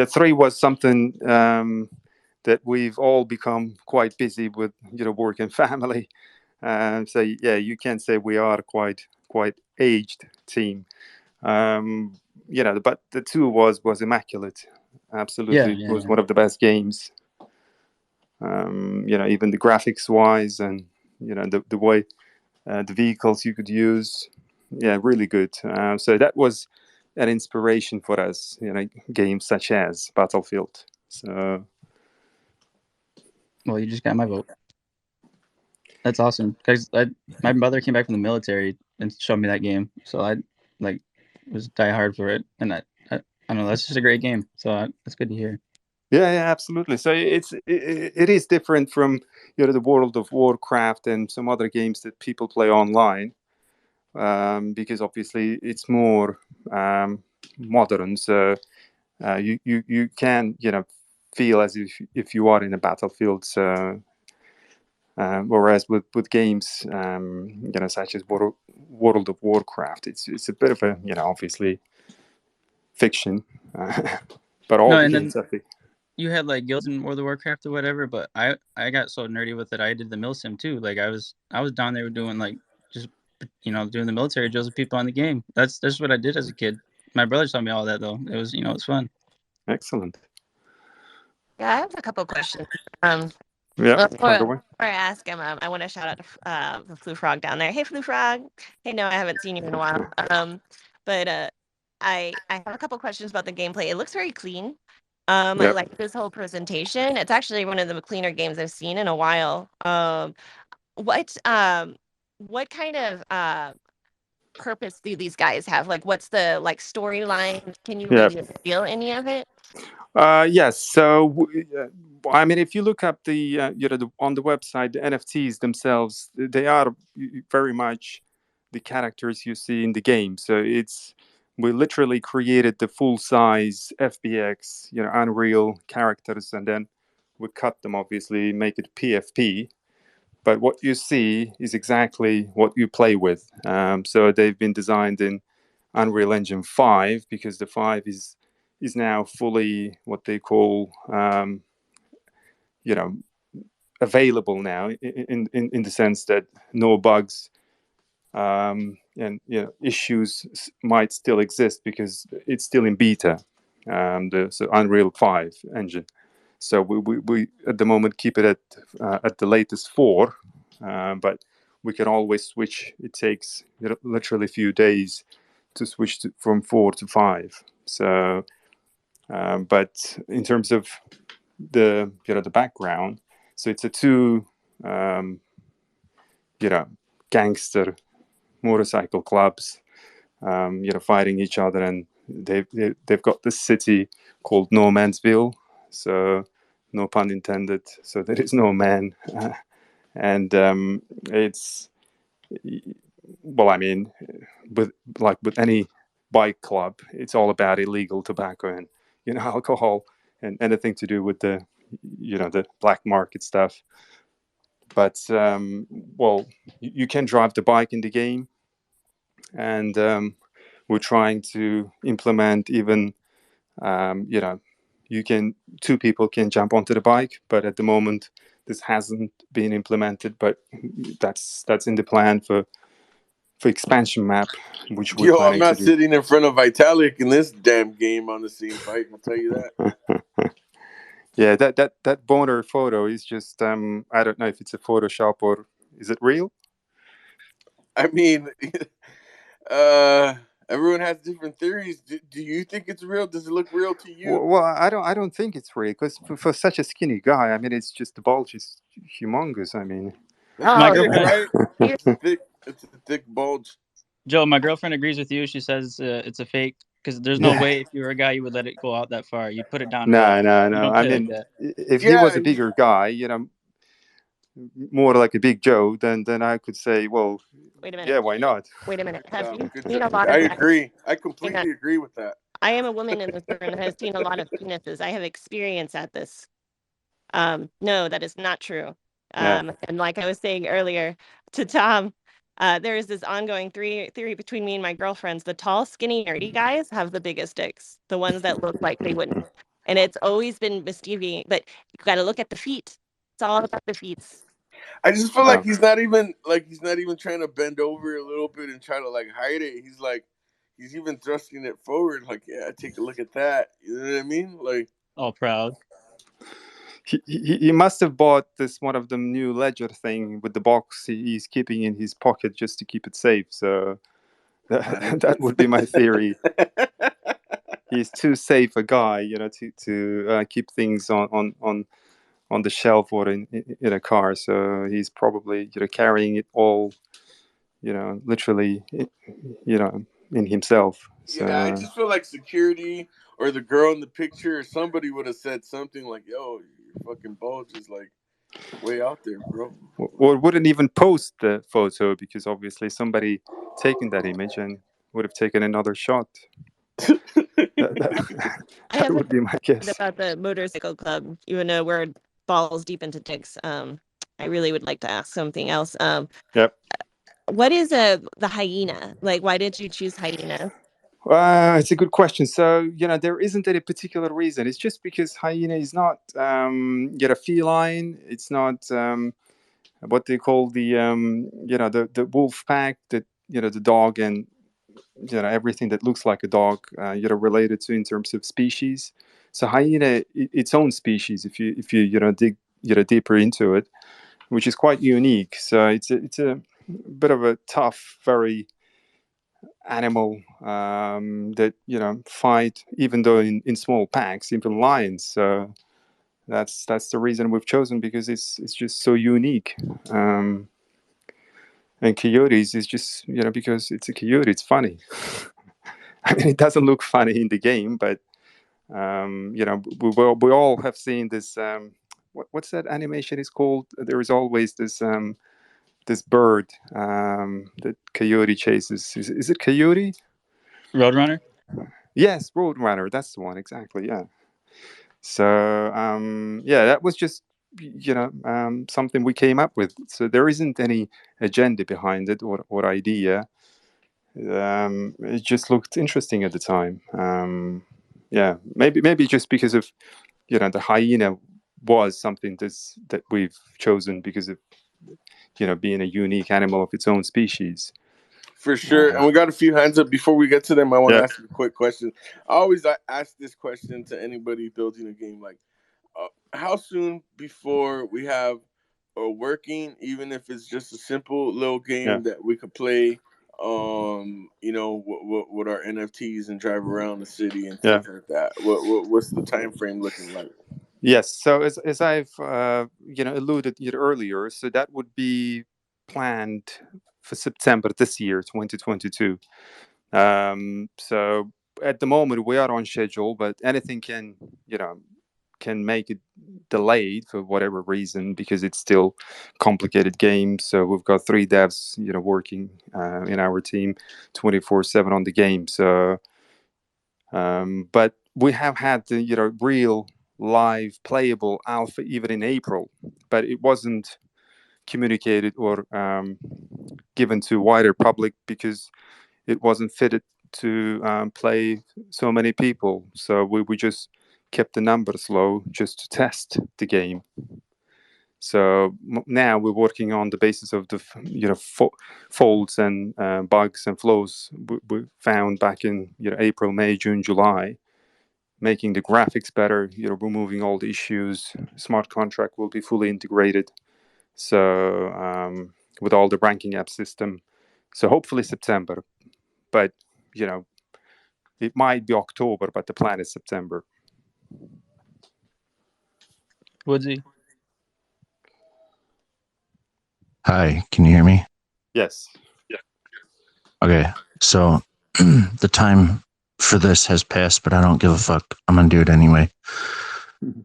3 was something that we've all become quite busy with, work and family. So yeah, you can say we are quite aged team. But the 2 was immaculate. Absolutely, it was one of the best games. Even the graphics wise, and the way the vehicles you could use, really good. So that was an inspiration for us. Games such as Battlefield. So, well, you just got my vote. That's awesome, because my brother came back from the military and showed me that game, so I was diehard for it, and I don't know, that's just a great game. So that's good to hear. Yeah, absolutely. So it is different from the World of Warcraft and some other games that people play online, because obviously it's more modern. So you can feel as if you are in a battlefield. So whereas with games such as World of Warcraft, it's a bit of a obviously fiction, but all the games I think. You had like guilds in World of Warcraft or whatever, but I got so nerdy with it. I did the milsim too. Like I was down there doing like just doing the military drills with people on the game. That's what I did as a kid. My brother taught me all that though. It was it's fun. Excellent. Yeah, I have a couple questions. Before I ask him, I want to shout out to the Flu Frog down there. Hey, Flu Frog. Hey, no, I haven't seen you in a while. But I have a couple questions about the gameplay. It looks very clean. I like this whole presentation. It's actually one of the cleaner games I've seen in a while. What kind of purpose do these guys have? Like, what's the storyline? Can you maybe reveal any of it? Yes. So, I mean, if you look up the on the website, the NFTs themselves, they are very much the characters you see in the game. So we literally created the full size FBX, Unreal characters, and then we cut them, obviously, make it PFP. But what you see is exactly what you play with. So they've been designed in Unreal Engine 5, because the 5 is now fully what they call available now, in the sense that no bugs and issues might still exist because it's still in beta, so Unreal 5 engine. So we at the moment keep it at the latest 4, but we can always switch. It takes literally a few days to switch from 4 to 5. So, but in terms of the background, so it's a 2 gangster motorcycle clubs fighting each other, and they've got this city called No Mansville, so no pun intended, so there is no man. And it's, well, I mean, with any bike club, it's all about illegal tobacco and alcohol and anything to do with the the black market stuff. But well, you can drive the bike in the game, and we're trying to implement even two people can jump onto the bike, but at the moment this hasn't been implemented, but that's in the plan for expansion map, which we're planning I'm not to do. sitting in front of Vitalik in this damn game on the same bike, I'll tell you that. Yeah, that boner photo is just I don't know if it's a Photoshop or is it real? I mean, Everyone has different theories. Do you think it's real? Does it look real to you? Well, I don't think it's real because for such a skinny guy, I mean, it's just the bulge is humongous. I mean, My Oh, girlfriend, Right? you're It's a thick bulge. Joe, my girlfriend agrees with you. She says it's a fake because there's no yeah, way if you were a guy you would let it go out that far. You'd put it down no, low. no, You no. don't I play like mean, that. if he was Yeah, a bigger guy, more like a Big Joe, then I could say, well, wait a minute. yeah, why not? Wait a minute. Have you good seen a job. lot I of guys? agree. I Hang on. completely agree with that. I am a woman in this room and has seen a lot of penises. I have experience at this. No, that is not true. Yeah. And like I was saying earlier to Tom, there is this ongoing theory between me and my girlfriends. The tall, skinny, nerdy guys have the biggest dicks, the ones that look like they wouldn't. And it's always been mischievous, but you got to look at the feet. It's all about the feet. I just feel like Oh. he's not even trying to bend over a little bit and try to like hide it. He's even thrusting it forward. Like, yeah, take a look at that. You know what I mean? Like, All proud. He must have bought this one of the new ledger thing with the box he's keeping in his pocket just to keep it safe. So that would be my theory. He's too safe a guy, to keep things on the shelf or in a car. So he's probably carrying it all, literally, in himself. So yeah, I just feel like security or the girl in the picture or somebody would have said something like, "Yo, your fucking bulge is like way out there, bro." or wouldn't even post the photo because obviously somebody taken that image and would have taken another shot. That I have would be my guess. about the motorcycle club, even though we're balls deep into dicks. I really would like to ask something else. Yep. What is the hyena? Like, why did you choose hyena? It's a good question. So, there isn't any particular reason. It's just because hyena is not a feline. It's not what they call the wolf pack, that, the dog and, everything that looks like a dog, related to in terms of species. So hyena, its own species, if you dig, deeper into it, which is quite unique. So it's a bit of a tough, very animal that fight even though in small packs, even lions. So that's the reason we've chosen, because it's just so unique. And coyotes is just because it's a coyote, it's funny. I mean, it doesn't look funny in the game, but we all have seen this. What's that animation is called? There is always this bird that coyote chases. Is it coyote? Roadrunner. Yes, Roadrunner. That's the one, exactly. Yeah. So yeah, that was just something we came up with. So there isn't any agenda behind it or idea. It just looked interesting at the time. Yeah, maybe just because of the hyena was something that we've chosen because of being a unique animal of its own species. For sure. And we got a few hands up. Before we get to them, I want to ask you a quick question. I always ask this question to anybody building a game. Like, how soon before we have a working, even if it's just a simple little game that we could play, with our NFTs and drive around the city and things like that? What's the time frame looking like? Yes. So as I've alluded earlier, so that would be planned for September this year, 2022. So at the moment we are on schedule, but anything can make it delayed for whatever reason, because it's still complicated game. So we've got 3 devs working in our team 24/7 on the game. So but we have had the real live playable alpha even in April, but it wasn't communicated or given to wider public because it wasn't fitted to play so many people. So we just kept the numbers low just to test the game. So now we're working on the basis of the faults and bugs and flaws we found back in April, May, June, July, making the graphics better, removing all the issues. Smart contract will be fully integrated, so with all the ranking app system. So hopefully September, but it might be October, but the plan is September. Woodsy. Hi, can you hear me? Yes. Okay, so the time for this has passed, but I don't give a fuck. I'm gonna do it anyway.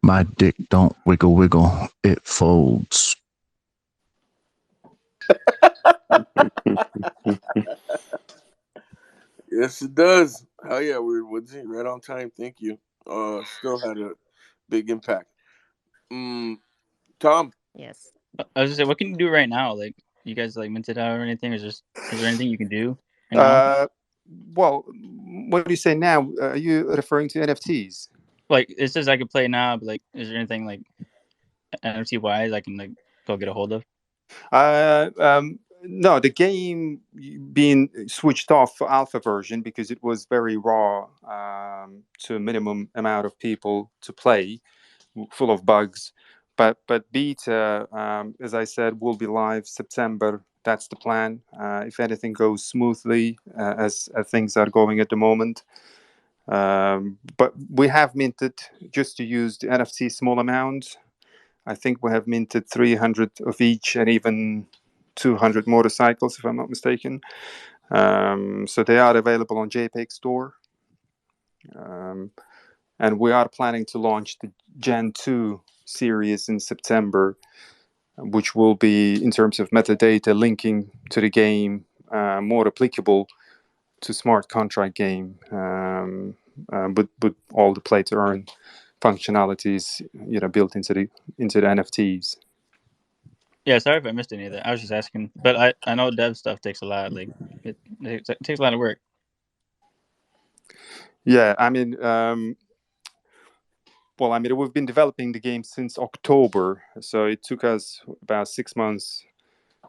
My dick don't wiggle wiggle, it folds. Yes, it does. Hell yeah, Weird Woodsy. Right on time. Thank you. Still had a big impact. Tom. Yes. I was just saying, what can you do right now? Like, you guys like minted out or anything? Is there anything you can do right now? Well, what do you say now? Are you referring to NFTs? Like, it says I could play now, but like, is there anything like NFT wise I can like go get a hold of? No, the game being switched off for alpha version because it was very raw to a minimum amount of people to play, full of bugs. But beta, as I said, will be live September. That's the plan. If anything goes smoothly, as things are going at the moment. But we have minted just to use the NFT small amount. I think we have minted 300 of each and even 200 motorcycles, if I'm not mistaken. So they are available on JPEG Store. And we are planning to launch the Gen 2 series in September, which will be, in terms of metadata linking to the game, more applicable to smart contract game, with all the play to earn functionalities, built into the NFTs. Yeah, sorry if I missed any of that. I was just asking, but I know dev stuff takes a lot. Like it takes a lot of work. Yeah, I mean, we've been developing the game since October, so it took us about 6 months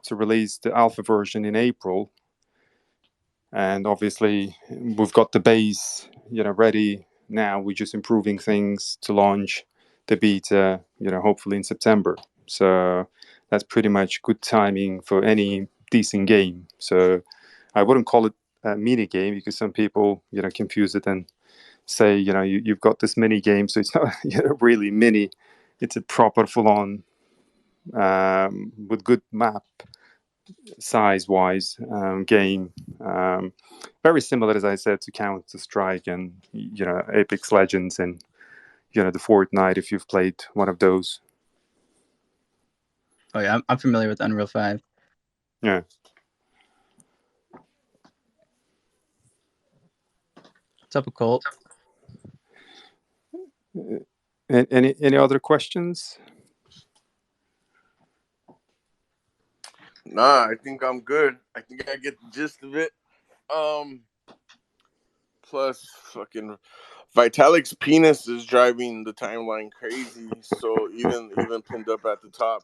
to release the alpha version in April. And obviously, we've got the base, ready now. We're just improving things to launch the beta, hopefully in September. So that's pretty much good timing for any decent game. So I wouldn't call it a mini game because some people, confuse it and say, you've got this mini game, so it's not really mini. It's a proper full-on with good map size-wise game. Very similar, as I said, to Counter-Strike and Apex Legends and the Fortnite, if you've played one of those. Oh yeah, I'm familiar with Unreal 5. Yeah. What's up, Colt? Any other questions? Nah, I think I'm good. I think I get the gist of it. Plus, fucking Vitalik's penis is driving the timeline crazy. So even pinned up at the top,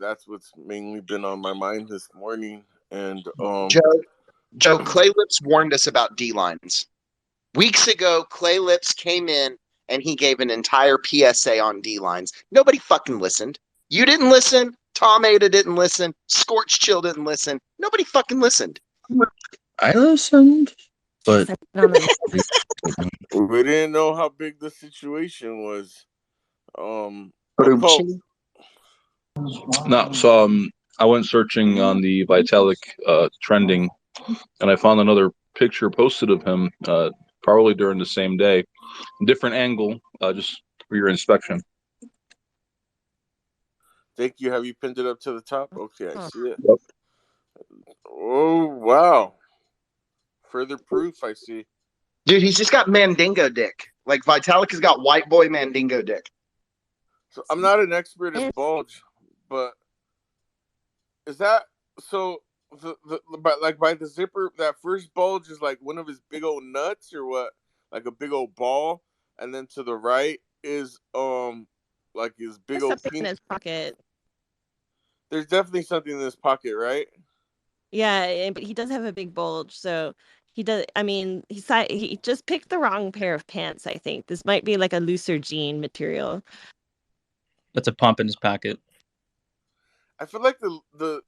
that's what's mainly been on my mind this morning. And Joe, Clay Lips warned us about D-lines. Weeks ago, Clay Lips came in and he gave an entire PSA on D-lines. Nobody fucking listened. You didn't listen. Tom Ada didn't listen. Scorch Chill didn't listen. Nobody fucking listened. I listened, but we didn't know how big the situation was. No, so I went searching on the Vitalik trending, and I found another picture posted of him probably during the same day, different angle, just for your inspection. Thank you. Have you pinned it up to the top? Okay, I see it. Yep. Oh wow! Further proof, I see. Dude, he's just got Mandingo dick. Like Vitalik has got white boy Mandingo dick. So I'm not an expert in bulge, but is that so? By the zipper, that first bulge is like one of his big old nuts, or what? Like a big old ball, and then to the right is like his big old something in his pocket. There's definitely something in his pocket, right? Yeah, but he does have a big bulge, so he does. I mean, he just picked the wrong pair of pants. I think this might be like a looser jean material. That's a pump in his pocket. I feel like the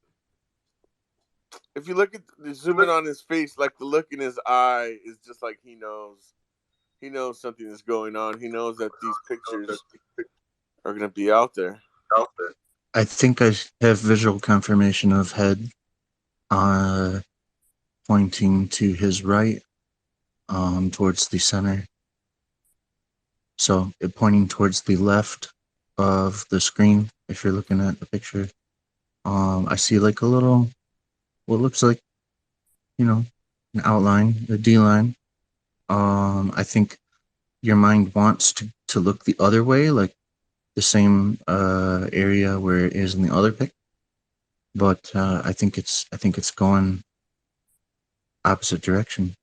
if you look at zoom in on his face, like the look in his eye is just like he knows something is going on. He knows that these pictures are gonna be out there. I think I have visual confirmation of head pointing to his right, towards the center. So pointing towards the left of the screen, if you're looking at the picture. I see like a little, what looks like, an outline, a D line. I think your mind wants to look the other way, like the same area where it is in the other pic. But I think it's going opposite direction.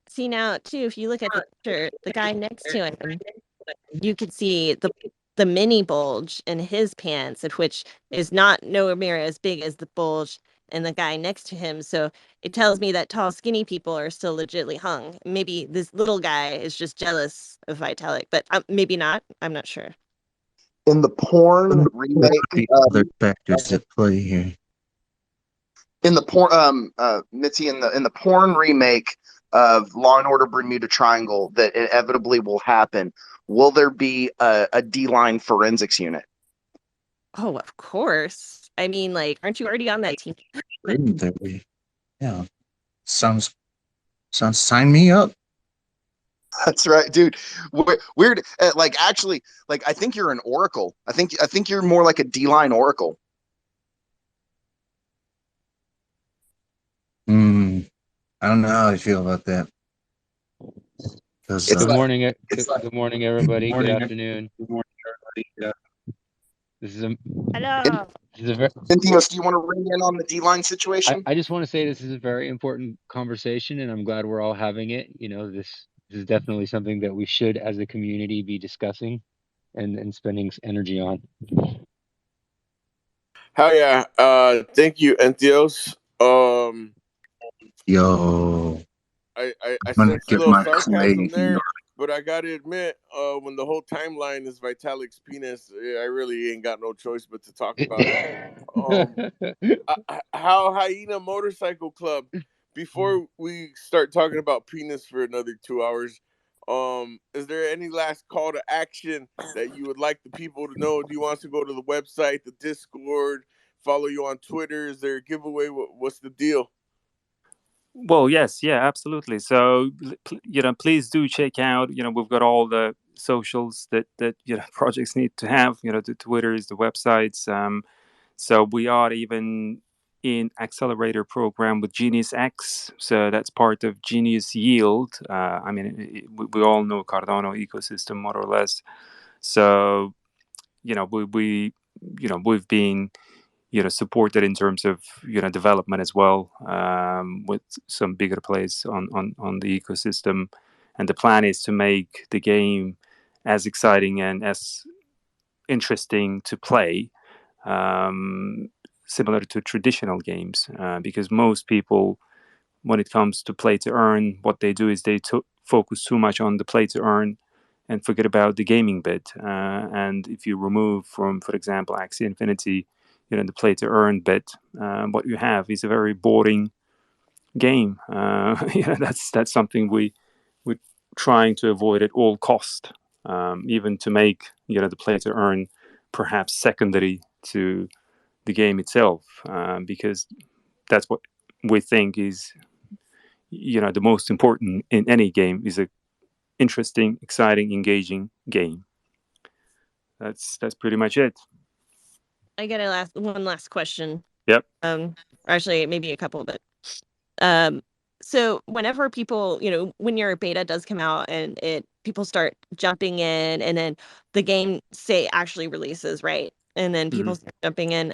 See now too, if you look at the picture, the guy next to him, you could see the mini bulge in his pants, of which is not nowhere near as big as the bulge in the guy next to him. So it tells me that tall, skinny people are still legitly hung. Maybe this little guy is just jealous of Vitalik, but maybe not. I'm not sure. In the porn remake, Other factors at play here. in the porn, Mitzi, in the porn remake of Law and Order Bermuda Triangle that inevitably will happen, will there be a D-line forensics unit? Oh, of course. I mean, like, aren't you already on that team? Yeah. Sounds sign me up. That's right, dude. Weird. Like, actually, like, I think you're an oracle. I think you're more like a D-line oracle. I don't know how I feel about that. Good morning. Good morning, everybody. Good afternoon. Good morning, everybody. This is a Hello. Cynthios, do you want to ring in on the D-line situation? I just want to say this is a very important conversation, and I'm glad we're all having it. This is definitely something that we should, as a community, be discussing and spending energy on. Hell yeah. Thank you, Cynthios. Yo. I I'm gonna sense a get little my sarcasm clay. there, but I gotta admit, when the whole timeline is Vitalik's penis, I really ain't got no choice but to talk about it. How Hyena Motorcycle Club, before we start talking about penis for another 2 hours, is there any last call to action that you would like the people to know? Do you want us to go to the website, the Discord, follow you on Twitter? Is there a giveaway? What's the deal? Well, yes, yeah, absolutely. So, please do check out. We've got all the socials that projects need to have. The Twitters, the websites. So we are even in accelerator program with Genius X. So that's part of Genius Yield. I mean, we all know Cardano ecosystem more or less. So, we've been supported in terms of development as well, with some bigger players on the ecosystem, and the plan is to make the game as exciting and as interesting to play, similar to traditional games, because most people, when it comes to play to earn, what they do is they focus too much on the play to earn and forget about the gaming bit. And if you remove from, for example, Axie Infinity, the play to earn bit, what you have is a very boring game. That's something we're trying to avoid at all cost, even to make the play to earn perhaps secondary to the game itself, because that's what we think is the most important in any game, is a interesting, exciting, engaging game. That's pretty much it. I got one last question. Yep. Actually, maybe a couple, but so whenever people, when your beta does come out and people start jumping in, and then the game actually releases, right? And then people start jumping in.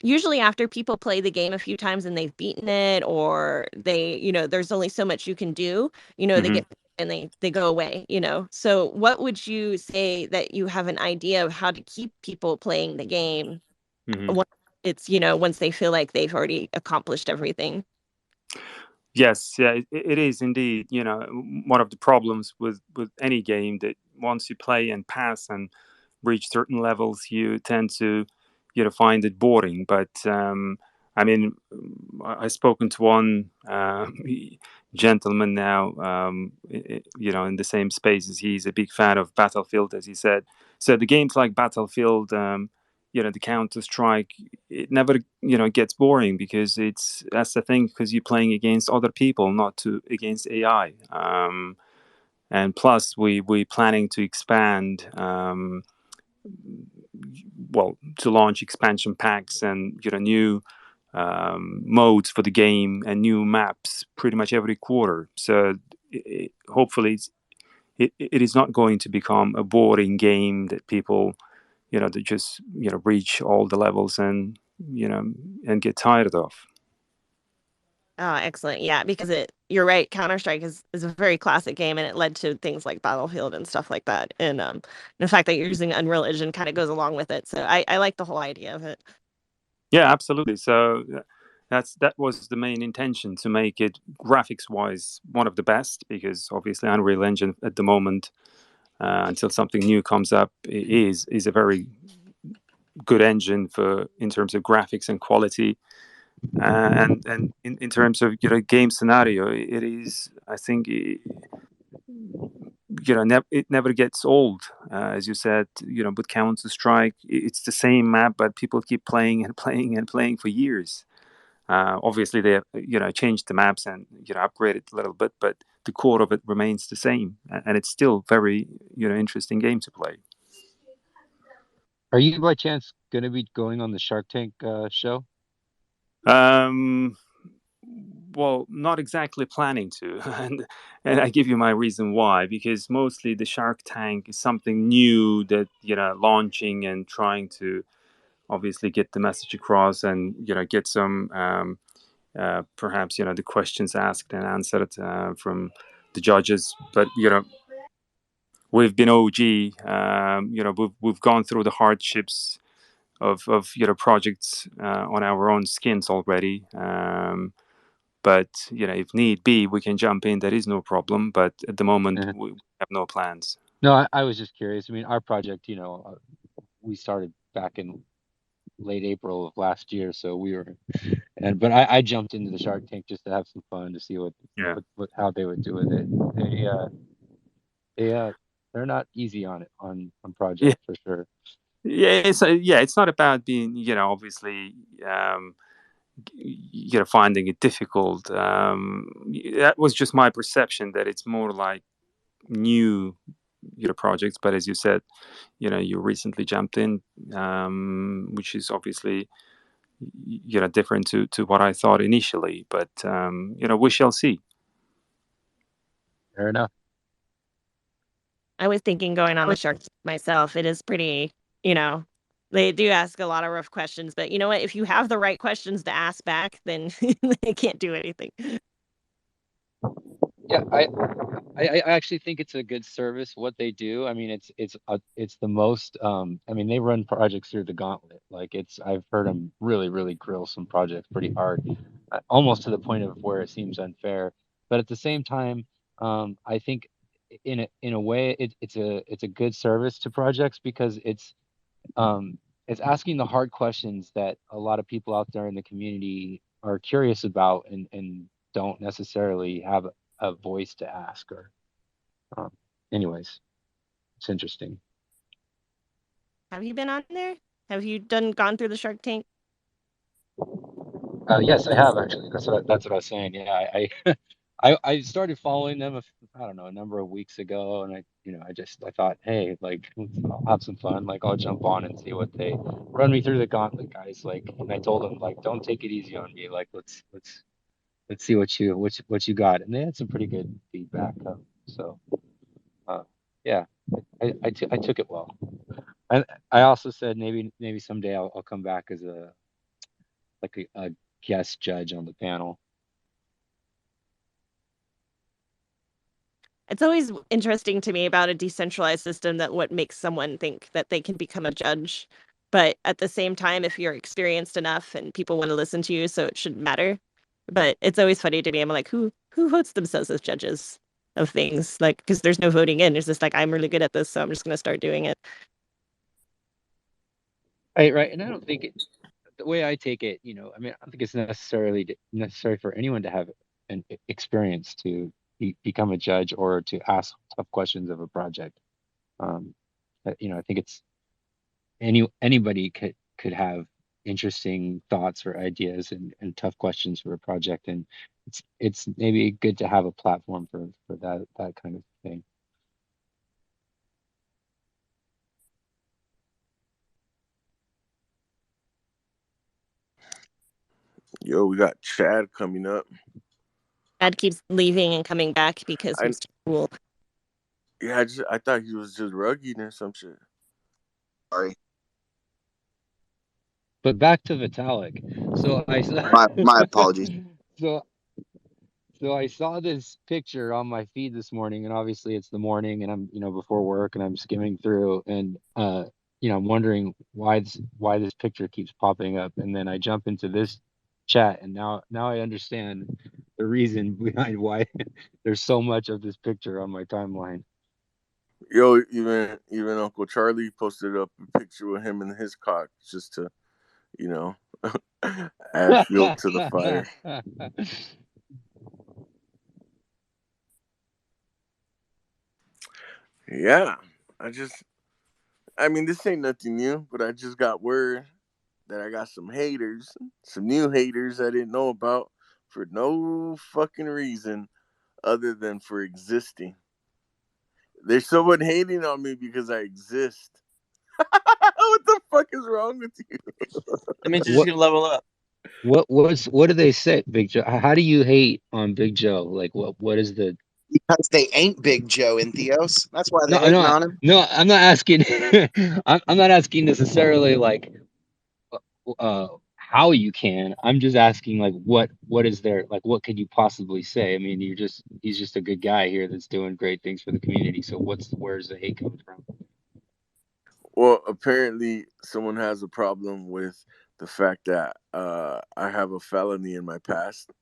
Usually after people play the game a few times and they've beaten it, or they, there's only so much you can do, they get and they go away, So what would you say that you have an idea of how to keep people playing the game once it's, once they feel like they've already accomplished everything? Yes, yeah, it is indeed. One of the problems with any game, that once you play and pass and reach certain levels, you tend to find it boring. But I mean, I've spoken to one gentleman now, in the same space as he's a big fan of Battlefield, as he said. So the games like Battlefield, the Counter Strike, it never, gets boring because that's the thing, because you're playing against other people, not against AI. And plus, we planning to expand. To launch expansion packs and new modes for the game and new maps pretty much every quarter. So hopefully it is not going to become a boring game that people that just reach all the levels and and get tired of. Oh, excellent. Yeah, because you're right, Counter-Strike is a very classic game, and it led to things like Battlefield and stuff like that. And the fact that you're using Unreal Engine kind of goes along with it. So I like the whole idea of it. Yeah, absolutely. So that was the main intention, to make it graphics wise one of the best, because obviously Unreal Engine at the moment, until something new comes up, is a very good engine in terms of graphics and quality. And in terms of game scenario, it is, I think, it never gets old. As you said, with Counter Strike, it's the same map, but people keep playing and playing and playing for years. Obviously, they changed the maps and upgraded a little bit, but the core of it remains the same, and it's still very interesting game to play. Are you by chance going to be going on the Shark Tank show? Well, not exactly planning to, and I give you my reason why. Because mostly the Shark Tank is something new that launching and trying to obviously get the message across, and get some perhaps the questions asked and answered from the judges. But we've been OG. We've gone through the hardships of projects on our own skins already. But if need be, we can jump in. There is no problem. But at the moment, we have no plans. No, I was just curious. I mean, our project, we started back in late April of last year, so but I jumped into the Shark Tank just to have some fun, to see how they would do with it. They're not easy on project for sure. Yeah, it's not about being obviously finding it difficult. That was just my perception, that it's more like new projects. But as you said, you recently jumped in, which is obviously different to what I thought initially. But we shall see. Fair enough. I was thinking going on the Shark myself. It is pretty, they do ask a lot of rough questions, but you know what? If you have the right questions to ask back, then they can't do anything. Yeah, I actually think it's a good service what they do. I mean, it's the most. I mean, they run projects through the gauntlet. Like I've heard them really grill some projects pretty hard, almost to the point of where it seems unfair. But at the same time, I think in a way it's a good service to projects, because it's asking the hard questions that a lot of people out there in the community are curious about, and don't necessarily have a voice to ask. Or anyways, it's interesting. Have you been on there? Have you gone through the Shark Tank? Yes, I have actually. That's what I was saying. Yeah, I started following them I don't know, a number of weeks ago, and I thought, hey, like, I'll have some fun. Like, I'll jump on and see what they run me through the gauntlet, guys. Like, and I told them, like, don't take it easy on me. Like, let's see what you got. And they had some pretty good feedback. So yeah, I took it well. I also said maybe someday I'll come back as a guest judge on the panel. It's always interesting to me about a decentralized system, that what makes someone think that they can become a judge. But at the same time, if you're experienced enough and people want to listen to you, so it shouldn't matter. But it's always funny to me. I'm like, who votes themselves as judges of things? Like, because there's no voting in. There's just like, I'm really good at this, so I'm just going to start doing it. Right. And I don't think the way I take it, I mean, I don't think it's necessary for anyone to have an experience to become a judge or to ask tough questions of a project. I think it's anybody could have interesting thoughts or ideas and tough questions for a project, and it's maybe good to have a platform for that kind of thing. Yo, we got Chad coming up. Chad keeps leaving and coming back because he's too cool. Yeah, I thought he was just rugged or some shit. Sorry. But back to Vitalik. So I saw my apologies. So I saw this picture on my feed this morning, and obviously it's the morning, and I'm before work, and I'm skimming through, and I'm wondering why this picture keeps popping up, and then I jump into this chat, and now I understand the reason behind why there's so much of this picture on my timeline. Yo, even Uncle Charlie posted up a picture with him and his cock just to, add fuel to the fire. Yeah, I mean, this ain't nothing new, but I just got word that I got some new haters I didn't know about for no fucking reason other than for existing. There's someone hating on me because I exist. What the fuck is wrong with you? That means you're just gonna level up. What do they say, Big Joe? How do you hate on Big Joe? Like what is the? Because they ain't Big Joe in Theos. That's why they're hating on him. No, I'm not asking. I'm not asking necessarily like how you can. I'm just asking like what is there, like what could you possibly say? I mean, he's just a good guy here that's doing great things for the community. So where's the hate coming from? Well, apparently someone has a problem with the fact that I have a felony in my past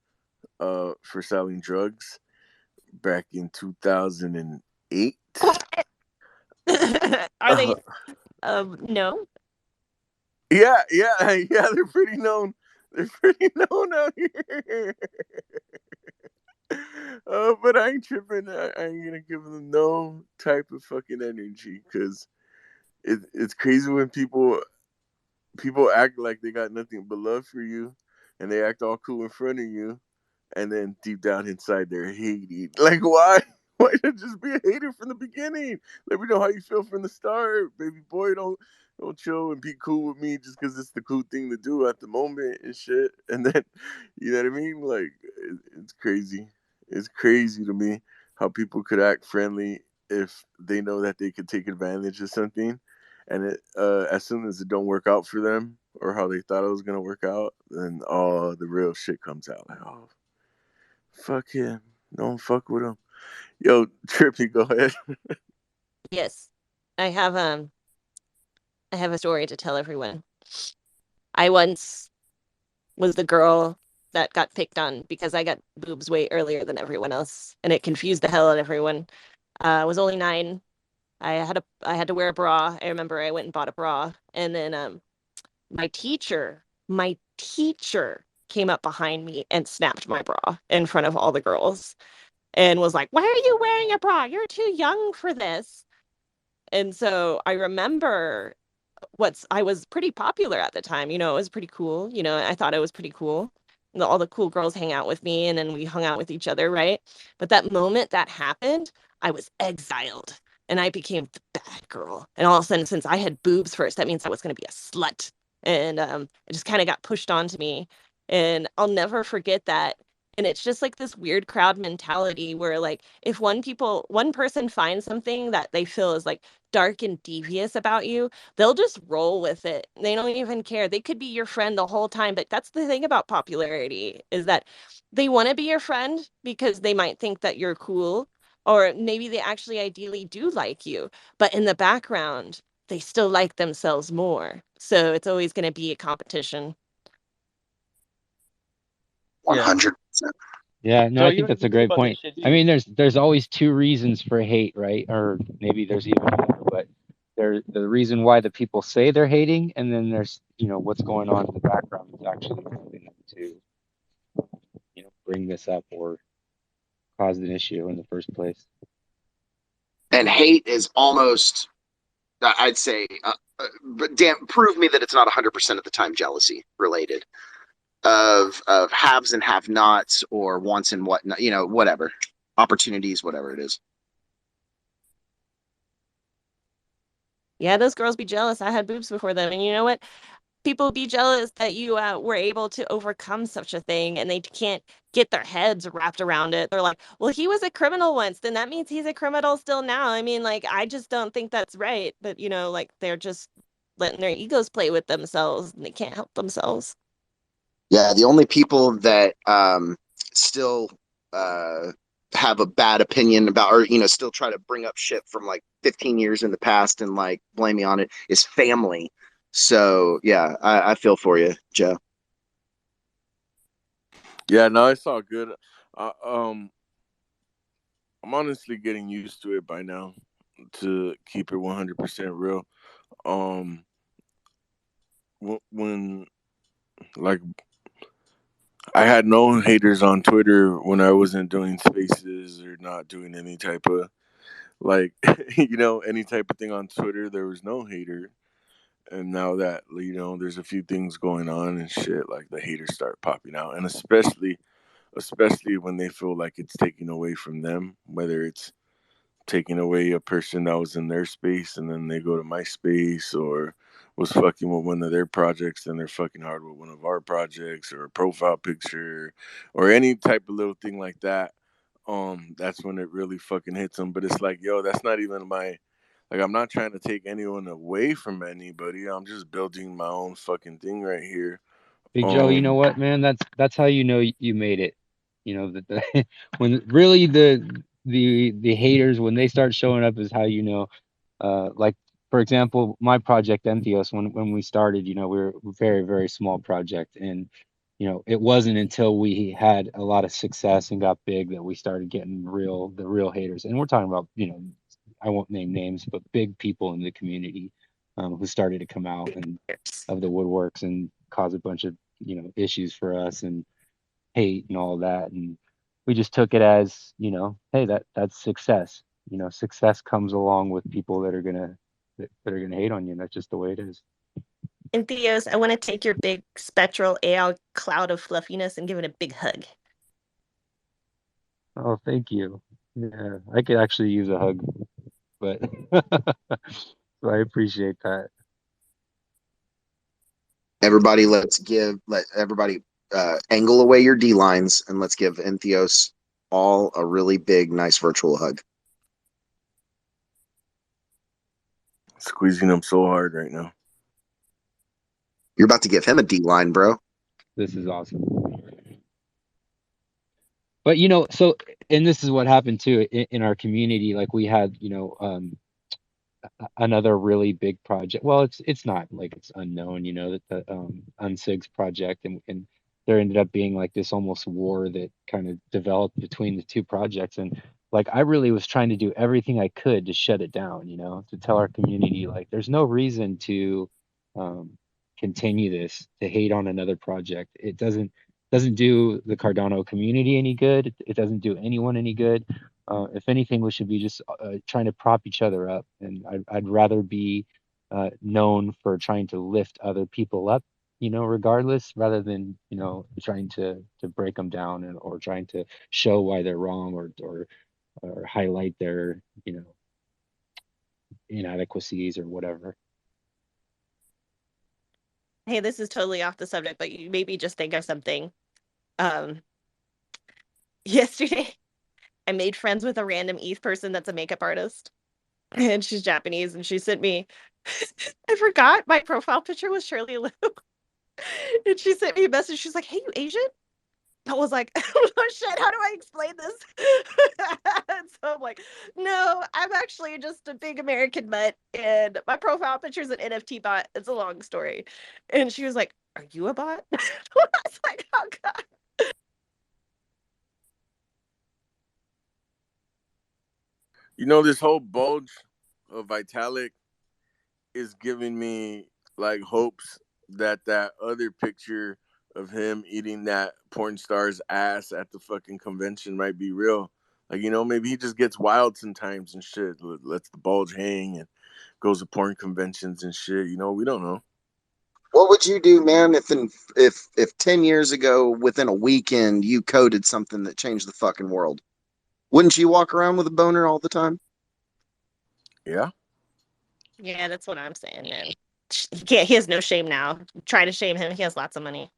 for selling drugs back in 2008. Are they? No. Yeah, they're pretty known. They're pretty known out here. But I ain't tripping. I ain't gonna give them no type of fucking energy because it's crazy when people act like they got nothing but love for you, and they act all cool in front of you, and then deep down inside they're hating. Like, why? Why not just be a hater from the beginning? Let me know how you feel from the start, baby boy. Don't chill and be cool with me just because it's the cool thing to do at the moment and shit. And then, you know what I mean? Like, it's crazy. It's crazy to me how people could act friendly if they know that they could take advantage of something, and it as soon as it don't work out for them or how they thought it was gonna work out, then the real shit comes out. Like, oh, fuck him, don't fuck with him. Yo, Trippy, go ahead. Yes, I have a story to tell everyone. I once was the girl that got picked on because I got boobs way earlier than everyone else, and it confused the hell out of everyone. I was only 9. I had to wear a bra. I remember I went and bought a bra, and then my teacher came up behind me and snapped my bra in front of all the girls and was like, "Why are you wearing a bra? You're too young for this." And so I remember I was pretty popular at the time. It was pretty cool. I thought it was pretty cool. All the cool girls hang out with me, and then we hung out with each other, right? But that moment that happened, I was exiled, and I became the bad girl. And all of a sudden, since I had boobs first, that means I was going to be a slut. And it just kind of got pushed onto me. And I'll never forget that. And it's just like this weird crowd mentality where, like, if one person finds something that they feel is like dark and devious about you, they'll just roll with it. They don't even care. They could be your friend the whole time. But that's the thing about popularity, is that they want to be your friend because they might think that you're cool, or maybe they actually ideally do like you. But in the background, they still like themselves more. So it's always going to be a competition. 100%. Yeah, no, Joe, I you think don't that's even a think great about point. this shit, do I you? mean, there's always 2 reasons for hate, right? Or maybe there's even more, but there's the reason why the people say they're hating, and then there's, you know, what's going on in the background is actually helping them to, you know, bring this up or cause an issue in the first place. And hate is almost, I'd say, but damn, prove me that it's not 100% of the time jealousy related of haves and have-nots or wants and whatnot, you know, whatever, opportunities, whatever it is. Yeah, those girls be jealous. I had boobs before them, and you know what? People be jealous that you were able to overcome such a thing, and they can't get their heads wrapped around it. They're like, well, he was a criminal once, then that means he's a criminal still now. I mean, like, I just don't think that's right. But, you know, like, they're just letting their egos play with themselves, and they can't help themselves. Yeah, the only people that still have a bad opinion about, or, you know, still try to bring up shit from like 15 years in the past and like blame me on it is family. So yeah, I feel for you, Joe. Yeah, no, it's all good. I'm honestly getting used to it by now, to keep it 100% real. When like I had no haters on Twitter when I wasn't doing spaces or not doing any type of like you know, any type of thing on Twitter, there was no hater. And now that, you know, there's a few things going on and shit, like the haters start popping out, and especially when they feel like it's taking away from them, whether it's taking away a person that was in their space and then they go to my space, or was fucking with one of their projects and they're fucking hard with one of our projects, or a profile picture, or any type of little thing like that. That's when it really fucking hits them. But it's like, yo, that's not even my, like, I'm not trying to take anyone away from anybody. I'm just building my own fucking thing right here. Big Joe, you know what, man? That's how you know you made it. You know that the, when really the haters, when they start showing up, is how you know. Like for example, my project Entheos, when we started, you know, we were a very very small project, and you know, it wasn't until we had a lot of success and got big that we started getting the real haters. And we're talking about, you know, I won't name names, but big people in the community who started to come out and of the woodworks and cause a bunch of, you know, issues for us and hate and all that. And we just took it as, you know, hey, that's success. You know, success comes along with people that are gonna hate on you. And that's just the way it is. And Theos, I want to take your big spectral AI cloud of fluffiness and give it a big hug. Oh, thank you. Yeah, I could actually use a hug, but so I appreciate that. Everybody, let everybody angle away your D lines, and let's give Entheos all a really big, nice virtual hug. Squeezing them so hard right now. You're about to give him a D line, bro. This is awesome. But you know, so and this is what happened too in our community. Like we had, you know, another really big project. Well, it's not like it's unknown, you know, that the Unsig's project, and there ended up being like this almost war that kind of developed between the two projects. And like I really was trying to do everything I could to shut it down, you know, to tell our community like there's no reason to um, continue this, to hate on another project. It doesn't do the Cardano community any good. It doesn't do anyone any good. If anything, we should be just trying to prop each other up. And I'd rather be known for trying to lift other people up, you know, regardless, rather than, you know, trying to break them down or trying to show why they're wrong or highlight their, you know, inadequacies or whatever. Hey, this is totally off the subject, but you maybe just think of something. Yesterday, I made friends with a random ETH person that's a makeup artist, and she's Japanese, and she sent me, I forgot my profile picture was Shirley Liu, and she sent me a message. She's like, "Hey, you Asian?" I was like, "Oh shit, how do I explain this?" And so I'm like, "No, I'm actually just a big American mutt, and my profile picture is an NFT bot. It's a long story." And she was like, "Are you a bot?" I was like, "Oh god." You know, this whole bulge of Vitalik, is giving me like hopes that that other picture of him eating that porn star's ass at the fucking convention might be real. Like, you know, maybe he just gets wild sometimes and shit. Lets the bulge hang and goes to porn conventions and shit. You know, we don't know. What would you do, man, if 10 years ago, within a weekend, you coded something that changed the fucking world? Wouldn't you walk around with a boner all the time? Yeah. Yeah, that's what I'm saying, man. He has no shame now. Try to shame him. He has lots of money.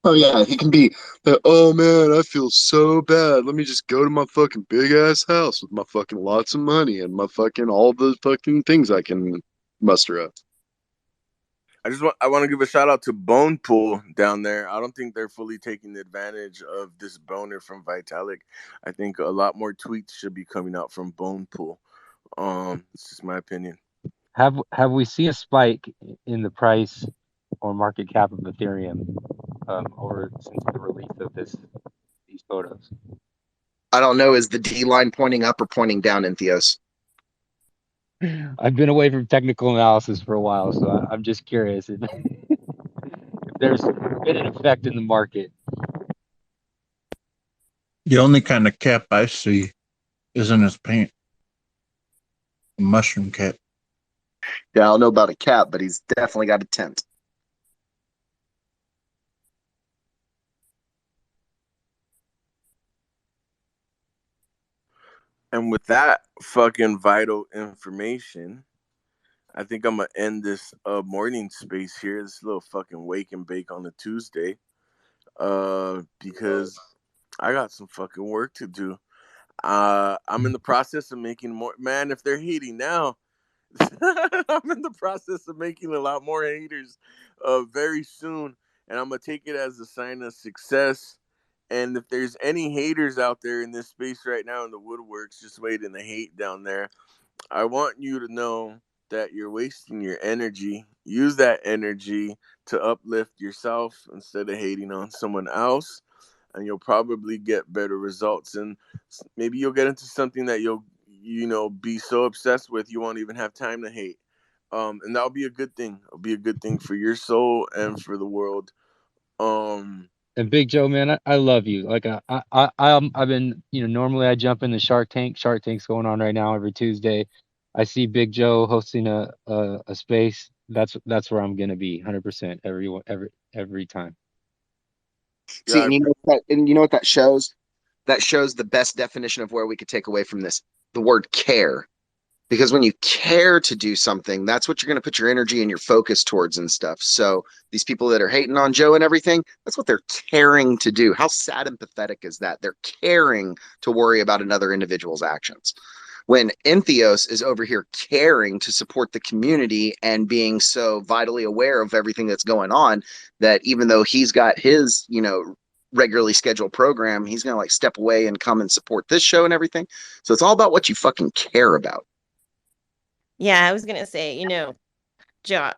Oh yeah, he can be. Oh man, I feel so bad. Let me just go to my fucking big ass house with my fucking lots of money and my fucking all the fucking things I can muster up. I want to give a shout out to Bone Pool down there. I don't think they're fully taking advantage of this boner from Vitalik. I think a lot more tweets should be coming out from Bone Pool. It's just my opinion. Have we seen a spike in the price or market cap of Ethereum over since the release of these photos? I don't know. Is the D line pointing up or pointing down, in Theos? I've been away from technical analysis for a while, so I'm just curious if there's been an effect in the market. The only kind of cap I see is in his paint. A mushroom cap. Yeah, I don't know about a cap, but he's definitely got a tent. And with that fucking vital information, I think I'm gonna end this morning space here. This little fucking wake and bake on a Tuesday. Because I got some fucking work to do. I'm in the process of making more. Man, if they're hating now, I'm in the process of making a lot more haters very soon. And I'm going to take it as a sign of success. And if there's any haters out there in this space right now in the woodworks, just waiting to hate down there, I want you to know that you're wasting your energy. Use that energy to uplift yourself instead of hating on someone else, and you'll probably get better results. And maybe you'll get into something that you'll be so obsessed with you won't even have time to hate. And that'll be a good thing. It'll be a good thing for your soul and for the world. And Big Joe, man, I love you. Like I've been, normally I jump in the Shark Tank. Shark Tank's going on right now every Tuesday. I see Big Joe hosting a space. That's where I'm gonna be, 100% every time. See, Yeah, and you know what that shows? That shows the best definition of where we could take away from this: the word care. Because when you care to do something, that's what you're going to put your energy and your focus towards and stuff. So these people that are hating on Joe and everything, that's what they're caring to do. How sad and pathetic is that? They're caring to worry about another individual's actions. When Entheos is over here caring to support the community and being so vitally aware of everything that's going on, that even though he's got his, regularly scheduled program, he's going to like step away and come and support this show and everything. So it's all about what you fucking care about. Yeah, I was gonna say, Joe,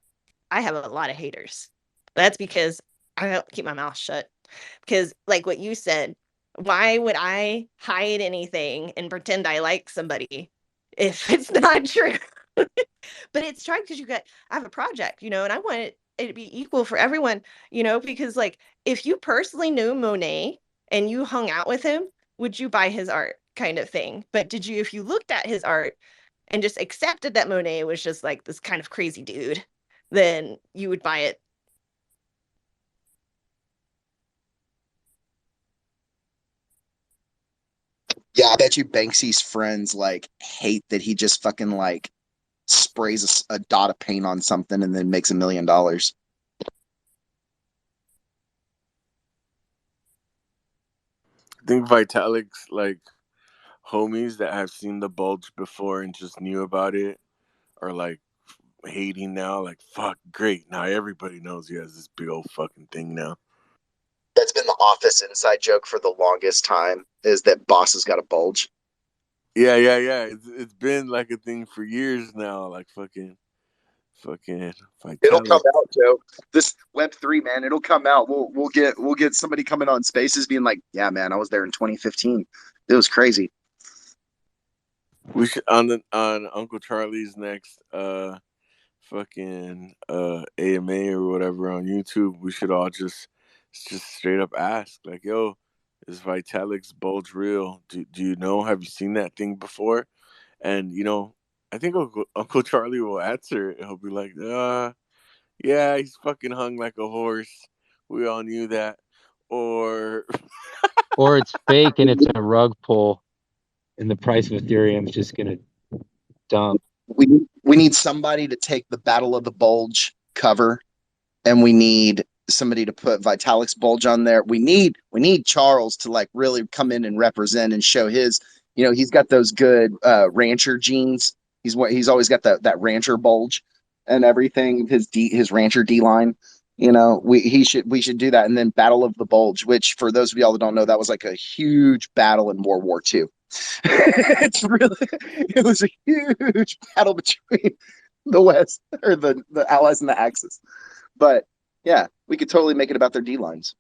I have a lot of haters. That's because I don't keep my mouth shut. Because, like what you said, why would I hide anything and pretend I like somebody if it's not true? But it's true because I have a project, and I want it to be equal for everyone, because like if you personally knew Monet and you hung out with him, would you buy his art kind of thing? But if you looked at his art and just accepted that Monet was just like this kind of crazy dude, then you would buy it. Yeah, I bet you Banksy's friends like hate that he just fucking like sprays a dot of paint on something and then makes $1 million. I think Vitalik's like homies that have seen the bulge before and just knew about it are like hating now. Like, fuck, great. Now everybody knows he has this big old fucking thing now. That's been the office inside joke for the longest time, is that boss has got a bulge. Yeah. It's been like a thing for years now. Like fucking Vitalik. It'll come out, Joe. This Web3, man, it'll come out. We'll get somebody coming on Spaces being like, yeah, man, I was there in 2015. It was crazy. We should on Uncle Charlie's next fucking AMA or whatever on YouTube. We should all just straight up ask like, "Yo, is Vitalik's bulge real? Do you know? Have you seen that thing before?" And I think Uncle Charlie will answer it. He'll be like, yeah, he's fucking hung like a horse. We all knew that." Or Or it's fake and it's a rug pull, and the price of Ethereum is just gonna dump. We need somebody to take the Battle of the Bulge cover, and we need somebody to put Vitalik's bulge on there. We need Charles to like really come in and represent and show his. He's got those good rancher genes. He's always got that rancher bulge and everything. His rancher D line. We should do that, and then Battle of the Bulge, which for those of y'all that don't know, that was like a huge battle in World War II. It was a huge battle between the West or the Allies and the Axis. But yeah, we could totally make it about their D lines.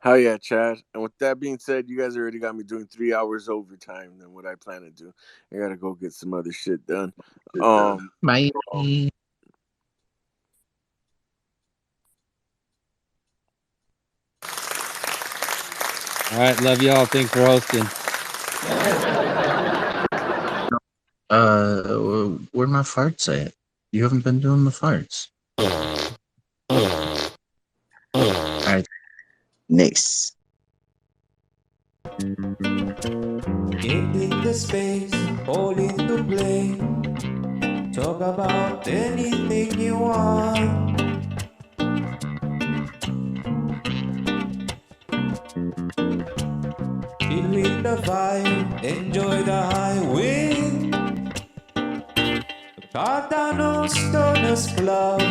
Hell yeah, Chad. And with that being said, you guys already got me doing 3 hours overtime than what I plan to do. I gotta go get some other shit done. Bye. All right, love y'all. Thanks for hosting. Where my farts at? You haven't been doing the farts. Alright. Nice. In the space, all into play. Talk about anything you want. Feel with the vibe, enjoy the high wind. Cardano Stoners Club.